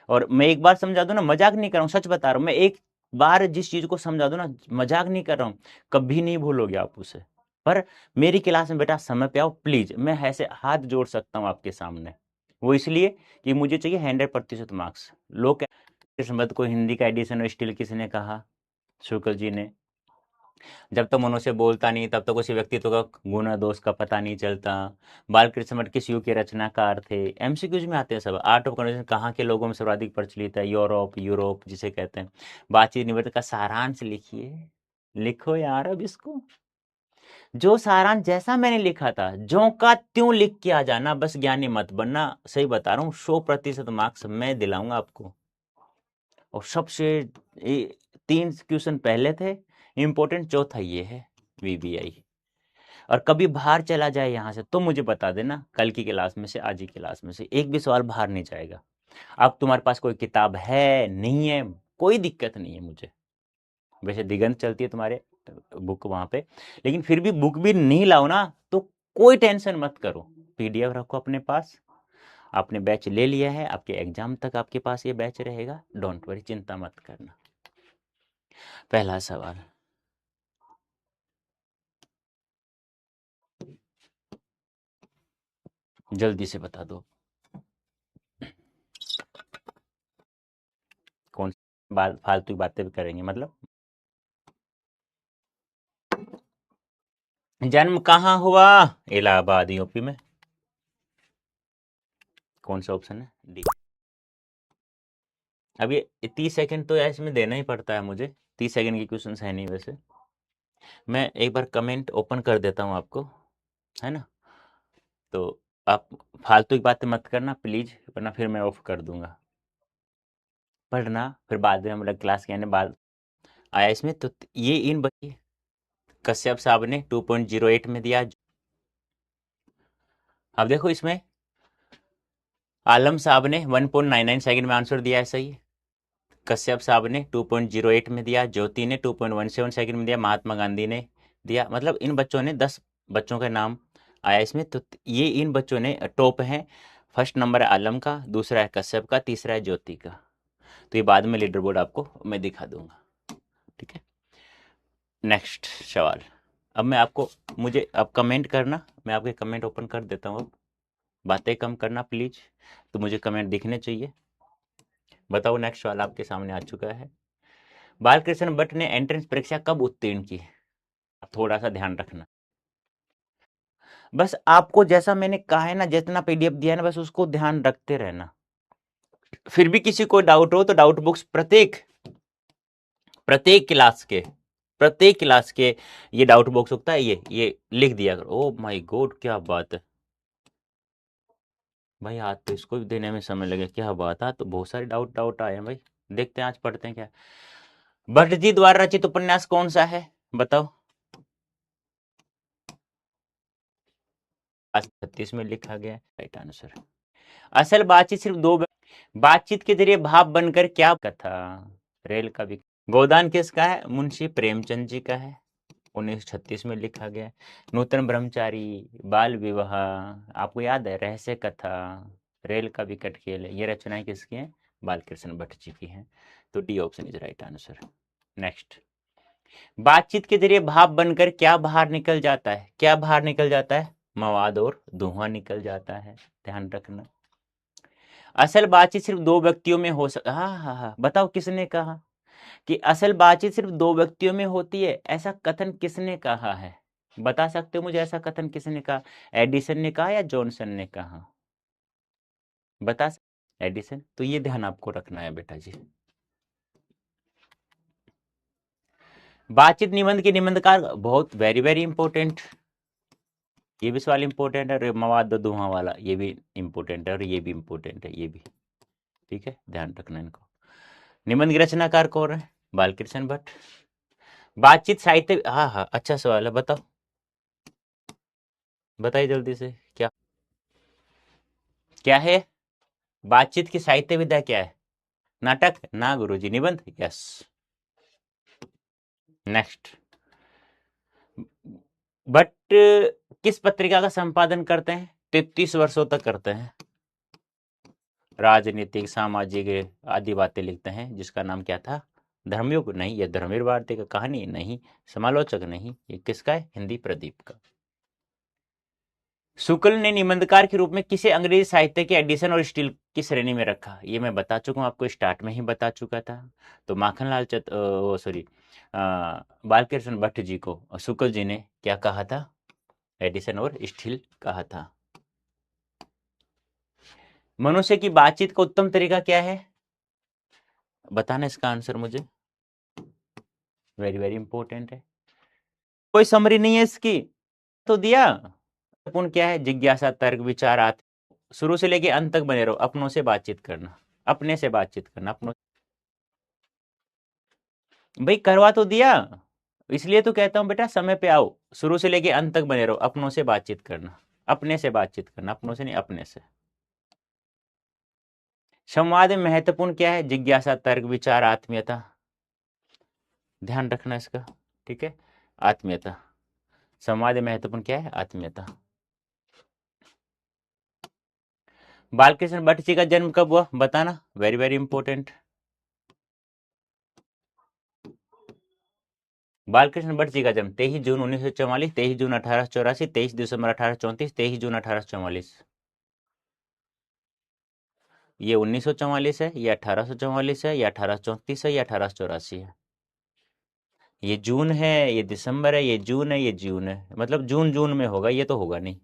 और मैं एक बार समझा दूं ना, मजाक नहीं कर रहा हूं, सच बता रहा हूं, मैं एक बार जिस चीज को समझा दूं ना, मजाक नहीं कर रहा हूं, कभी नहीं भूलोगे आप उसे। पर मेरी क्लास में बेटा समय पे आओ प्लीज, मैं ऐसे हाथ जोड़ सकता हूं आपके सामने, वो इसलिए कि मुझे चाहिए 100% मार्क्स। लोग किस्मत को हिंदी का एडिशन और स्टिल किसने कहा? शुक्ल जी ने। जब तक मनुष्य बोलता नहीं तब तक उसी व्यक्तित्व का गुण दोष का पता नहीं चलता। बालकृष्ण मठ किस युग के रचनाकार थे? एमसीक्यूज में आते हैं सब। आर्ट ऑफ कन्वर्सेशन कहाँ के लोगों में सर्वाधिक प्रचलित है? यूरोप, यूरोप जिसे कहते हैं। बातचीत निबंध का सारांश लिखिए, लिखो यार अब इसको, जो सारांश जैसा मैंने लिखा था जो का त्यों लिख के आ जाना, बस ज्ञानी मत बनना। सही बता रहा हूँ, 100% मार्क्स मैं दिलाऊंगा आपको। और सबसे 3 क्वेश्चन पहले थे इंपॉर्टेंट, चौथा ये है वीबीआई। और कभी बाहर चला जाए यहाँ से तो मुझे बता देना, कल की क्लास में से, आज की क्लास में से एक भी सवाल बाहर नहीं जाएगा। अब तुम्हारे पास कोई किताब है नहीं है, कोई दिक्कत नहीं है मुझे, वैसे दिगंत चलती है तुम्हारे बुक वहां पे, लेकिन फिर भी बुक भी नहीं लाओ ना तो कोई टेंशन मत करो, पीडीएफ रखो अपने पास। आपने बैच ले लिया है, आपके एग्जाम तक आपके पास ये बैच रहेगा, डोंट वरी, चिंता मत करना। पहला सवाल, जल्दी से बता दो, कौन सी बात फालतू की बातें भी करेंगे मतलब? जन्म कहाँ हुआ? इलाहाबाद, यूपी में। कौन सा ऑप्शन है? डी। अब ये 30 सेकंड तो यार इसमें देना ही पड़ता है मुझे, 30 सेकंड की क्वेश्चन है नहीं वैसे। मैं एक बार कमेंट ओपन कर देता हूँ आपको, है ना, तो आप फालतू की बातें मत करना प्लीज, वरना फिर मैं ऑफ कर दूंगा। पढ़ना, फिर बाद में हम लोग क्लास के आने बाद आया इसमें तो ये इन बच्चे, कश्यप साहब ने 2.08 में दिया। अब देखो इसमें आलम साहब ने 1.99 सेकंड में आंसर दिया है, सही। कश्यप साहब ने 2.08 में दिया, ज्योति ने 2.17 सेकंड में दिया, महात्मा गांधी ने दिया। मतलब इन बच्चों ने 10 बच्चों का नाम आया इसमें, तो ये इन बच्चों ने टॉप हैं। फर्स्ट नंबर है आलम का, दूसरा है कश्यप का, तीसरा है ज्योति का। तो ये बाद में लीडर बोर्ड आपको मैं दिखा दूंगा, ठीक है। नेक्स्ट सवाल। अब मैं आपको, मुझे अब कमेंट करना, मैं आपके कमेंट ओपन कर देता हूँ अब। बातें कम करना प्लीज, तो मुझे कमेंट दिखने चाहिए। बताओ, नेक्स्ट सवाल आपके सामने आ चुका है। बालकृष्ण भट्ट ने एंट्रेंस परीक्षा कब उत्तीर्ण की? थोड़ा सा ध्यान रखना, बस आपको जैसा मैंने कहा है ना, जितना पीडीएफ दिया है ना, बस उसको ध्यान रखते रहना। फिर भी किसी को डाउट हो तो डाउट बुक्स प्रत्येक प्रत्येक क्लास के प्रत्येक क्लास के ये डाउट बॉक्स होता है, ये लिख दिया करो। ओ माय गॉड, क्या बात है भाई, आज तो इसको भी देने में समय लगे, क्या बात है। तो बहुत सारे डाउट डाउट आए हैं भाई, देखते हैं आज पढ़ते हैं क्या। भट्ट जी द्वारा रचित उपन्यास कौन सा है, बताओ? आज 36 में लिखा गया है, राइट आंसर। असल बातचीत सिर्फ दो, बातचीत के जरिए भाव बनकर क्या कथा, रेल का भी। गोदान किसका है? मुंशी प्रेमचंद जी का है, 1936 में लिखा गया है। नूतन ब्रह्मचारी, बाल विवाह, आपको याद है, रहस्य कथा, रेल का विकट खेल, ये रचनाएं किसकी हैं? बालकृष्ण भट्ट जी की हैं। तो D option is right answer. Next, बातचीत के जरिए भाव बनकर क्या बाहर निकल जाता है? क्या बाहर निकल जाता है? मवाद और धुआं निकल जाता है, ध्यान रखना। असल बातचीत सिर्फ दो व्यक्तियों में हो सकता, हाँ हाँ हाँ, बताओ किसने कहा कि असल बातचीत सिर्फ दो व्यक्तियों में होती है? ऐसा कथन किसने कहा है? बता सकते हो मुझे ऐसा कथन किसने कहा? एडिसन ने कहा या जॉनसन ने कहा? बता एडिसन। तो ये ध्यान आपको रखना है बेटा जी। बातचीत निबंध के निबंधकार बहुत वेरी वेरी इंपॉर्टेंट। ये भी सवाल इंपॉर्टेंट है। मवाद धुआं वाला ये भी इंपॉर्टेंट है और ये भी इंपॉर्टेंट है, ये भी। ठीक है, ध्यान रखना इनको। निबंध के रचनाकार कौन है? बालकृष्ण भट्ट। बातचीत साहित्य, हाँ हाँ अच्छा सवाल है, बताओ बताइए जल्दी से। क्या क्या है? बातचीत की साहित्य विधा क्या है? नाटक ना गुरुजी, निबंध। यस। नेक्स्ट। बट किस पत्रिका का संपादन करते हैं? 33 वर्षों तक करते हैं। राजनीतिक सामाजिक आदि बातें लिखते हैं, जिसका नाम क्या था? धर्मयुग नहीं, यह धर्मवीर भारती का कहानी नहीं, समालोचक नहीं, ये किसका है? हिंदी प्रदीप का। शुक्ल ने निबंधकार के रूप में किसे अंग्रेजी साहित्य के एडिशन और स्टील की श्रेणी में रखा? ये मैं बता चुका हूं आपको, स्टार्ट में ही बता चुका था। तो माखनलाल सॉरी बालकृष्ण भट्ट जी को शुक्ल जी ने क्या कहा था? एडिशन और स्टील कहा था। मनुष्य की बातचीत का उत्तम तरीका क्या है? बताना इसका आंसर मुझे। वेरी वेरी इंपॉर्टेंट है। कोई समरी नहीं है इसकी, तो दिया। पूर्ण क्या है? जिज्ञासा, तर्क, विचार आते शुरू से लेके अंत तक बने रहो, अपनों से बातचीत करना, अपने से बातचीत करना, अपनों। भाई करवा तो दिया, इसलिए तो कहता हूं बेटा समय पे आओ, शुरू से लेके अंत तक बने रहो, अपनों से बातचीत करना, अपने से बातचीत करना, अपनों से नहीं अपने से। संवाद में महत्वपूर्ण क्या है? जिज्ञासा, तर्क, विचार, आत्मीयता। ध्यान रखना इसका। ठीक है, आत्मीयता। संवाद में महत्वपूर्ण क्या है? आत्मीयता। बालकृष्ण भट्ट जी का जन्म कब हुआ? बताना, very very important. Balkrishna Bhatt ji का जन्म 23 जून 1944, 23 जून 1884, 23 दिसंबर 1834, 23 जून 1844। ये 1944 है, ये 1844 है, ये 1834 है, ये 1884 है। ये जून है, ये दिसंबर है, ये जून है, ये जून है, मतलब जून जून में होगा, ये तो होगा नहीं।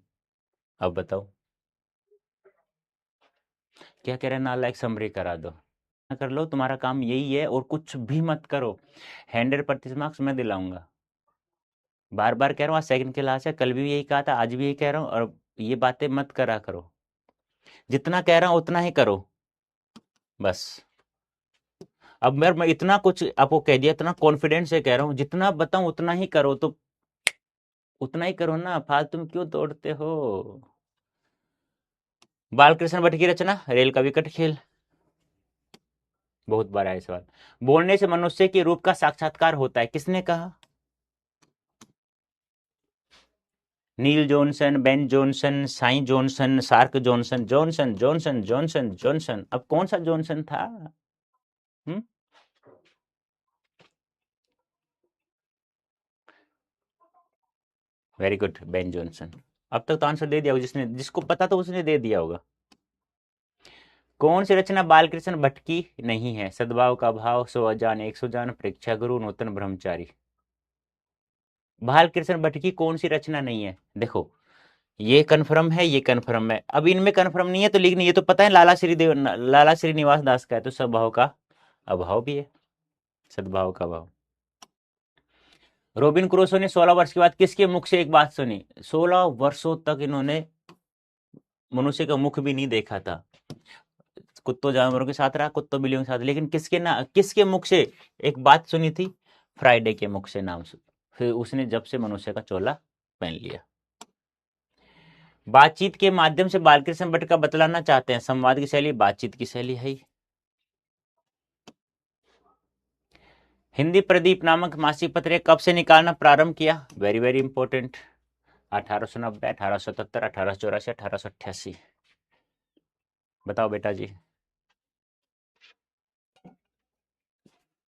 अब बताओ क्या कह रहे हैं? नालायक समरी करा दो। कर लो, तुम्हारा काम यही है, और कुछ भी मत करो। 100% मार्क्स मैं दिलाऊंगा। बार बार कह रहा हूँ, आज सेकंड क्लास है, कल भी यही कहा था, आज भी यही कह रहा हूँ, और ये बातें मत करा करो। जितना कह रहा हूँ उतना ही करो बस। अब मैं इतना कुछ आपको कह दिया, इतना कॉन्फिडेंस से कह रहा हूँ, जितना बताऊं उतना ही करो, तो उतना ही करो ना, फालतू में क्यों दौड़ते हो? बालकृष्ण भट्ट की रचना रेल का विकट खेल। बहुत बड़ा है सवाल। बोलने से मनुष्य के रूप का साक्षात्कार होता है, किसने कहा? Neil Johnson, Ben Johnson, Sai Johnson, सार्क Johnson, Johnson Johnson Johnson Johnson. अब कौन सा जॉनसन था? Hmm, very good, Ben Johnson. अब तक तो आंसर दे दिया होगा, जिसने जिसको पता तो उसने दे दिया होगा। कौन सी रचना बालकृष्ण भट्ट की नहीं है? सद्भाव का भाव, सो अजान, एक सौ जान, परीक्षा गुरु, नूतन ब्रह्मचारी। बालकृष्ण भट्ट की कौन सी रचना नहीं है? देखो, ये कन्फर्म है, ये कन्फर्म है, अब इनमें कन्फर्म नहीं है तो लिखनी, ये तो पता है लाला श्रीनिवास दास का है, तो सद्भाव का अभाव भी है, सद्भाव का अभाव। रोबिन क्रूसो ने 16 वर्ष के बाद किसके मुख से एक बात सुनी? 16 वर्षों तक इन्होंने मनुष्य का मुख भी नहीं देखा था। कुत्तों जानवरों के साथ रहा, कुत्तों बिल्लियों के साथ, लेकिन किसके मुख से एक बात सुनी थी? फ्राइडे के मुख से नाम सुन। फिर उसने जब से मनुष्य का चोला पहन लिया। बातचीत के माध्यम से बालकृष्ण भट्ट का बतलाना चाहते हैं, संवाद की शैली बातचीत की शैली है। हिंदी प्रदीप नामक मासिक पत्र कब से निकालना प्रारंभ किया? Very very important. 1890, 1877, 1884, 1888। बताओ बेटा जी।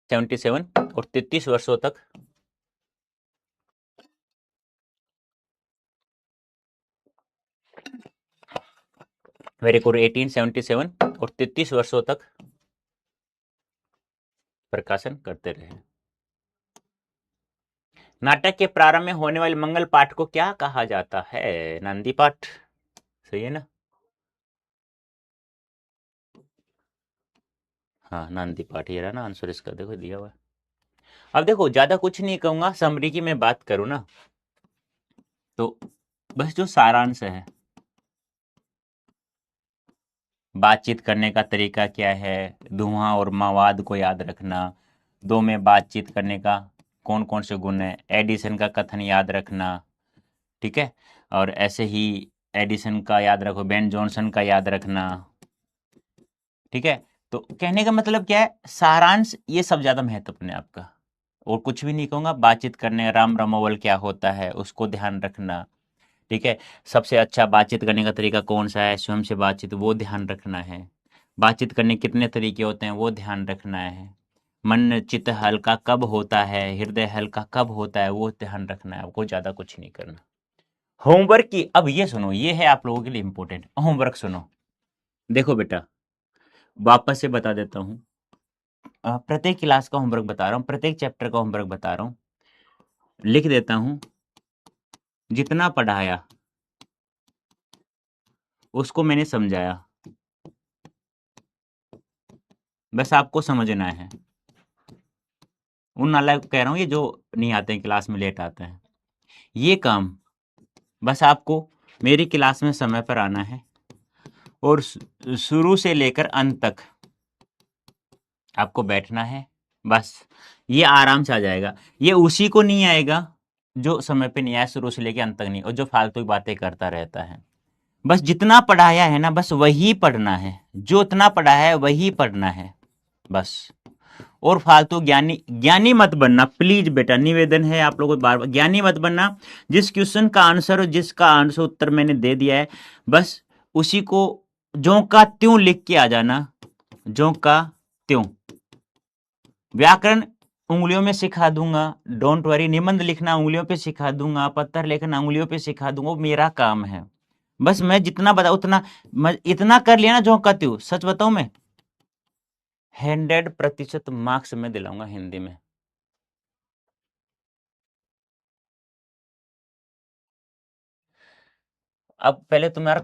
77 और 33 वर्षों तक। वेरी गुड, 1877 और 33 वर्षों तक प्रकाशन करते रहे। नाटक के प्रारंभ में होने वाले मंगल पाठ को क्या कहा जाता है? नंदी पाठ। सही है ना? हाँ, नंदी पाठ ये रहा ना आंसर इसका, देखो दिया हुआ है। अब देखो ज्यादा कुछ नहीं कहूंगा, समरी की मैं बात करूँ ना तो बस जो सारांश है, बातचीत करने का तरीका क्या है, धुआं और मवाद को याद रखना, दो में बातचीत करने का कौन कौन से गुण है, एडिसन का कथन याद रखना, ठीक है, और ऐसे ही एडिसन का याद रखो, बेन जॉनसन का याद रखना, ठीक है। तो कहने का मतलब क्या है, सारांश ये सब ज्यादा महत्वपूर्ण है आपका, और कुछ भी नहीं कहूंगा। बातचीत करने, राम रमोवल क्या होता है उसको ध्यान रखना, ठीक है। सबसे अच्छा बातचीत करने का तरीका कौन सा है, स्वयं से बातचीत, वो ध्यान रखना है। बातचीत करने के कितने तरीके होते हैं वो ध्यान रखना है। मन चित्त हल्का कब होता है, हृदय हल्का कब होता है, वो ध्यान रखना है, आपको ज्यादा कुछ नहीं करना। होमवर्क की अब ये सुनो, ये है आप लोगों के लिए इंपॉर्टेंट होमवर्क, सुनो। देखो बेटा, वापस से बता देता हूँ, प्रत्येक क्लास का होमवर्क बता रहा हूँ, प्रत्येक चैप्टर का होमवर्क बता रहा हूँ, लिख देता हूँ। जितना पढ़ाया उसको मैंने समझाया, बस आपको समझना है। उन नालायक को कह रहा हूँ, ये जो नहीं आते हैं क्लास में, लेट आते हैं, ये काम बस आपको मेरी क्लास में समय पर आना है, और शुरू से लेकर अंत तक आपको बैठना है, बस। ये आराम से आ जाएगा। ये उसी को नहीं आएगा जो समय पे नहीं आया, शुरू से लेकर अंत तक नहीं, और जो फालतू की बातें करता रहता है। बस जितना पढ़ाया है ना, बस वही पढ़ना है, जो इतना पढ़ाया है वही पढ़ना है, बस। और फालतू ज्ञानी ज्ञानी मत बनना प्लीज बेटा, निवेदन है आप लोगों को बार बार, ज्ञानी मत बनना। जिस क्वेश्चन का आंसर और जिसका आंसर उत्तर मैंने दे दिया है, बस उसी को ज्यों का त्यों लिख के आ जाना, ज्यों का त्यों। व्याकरण उंगलियों में सिखा दूंगा, डोंट वरी। निबंध लिखना उंगलियों पे सिखा दूंगा, पत्र लिखना उंगलियों पे सिखा दूंगा, वो मेरा काम है। बस मैं जितना बता उतना, मैं इतना कर लिया ना जो कहती हूँ, सच बताऊं मैं 100% मार्क्स में दिलाऊंगा हिंदी में। अब पहले तुम्हारा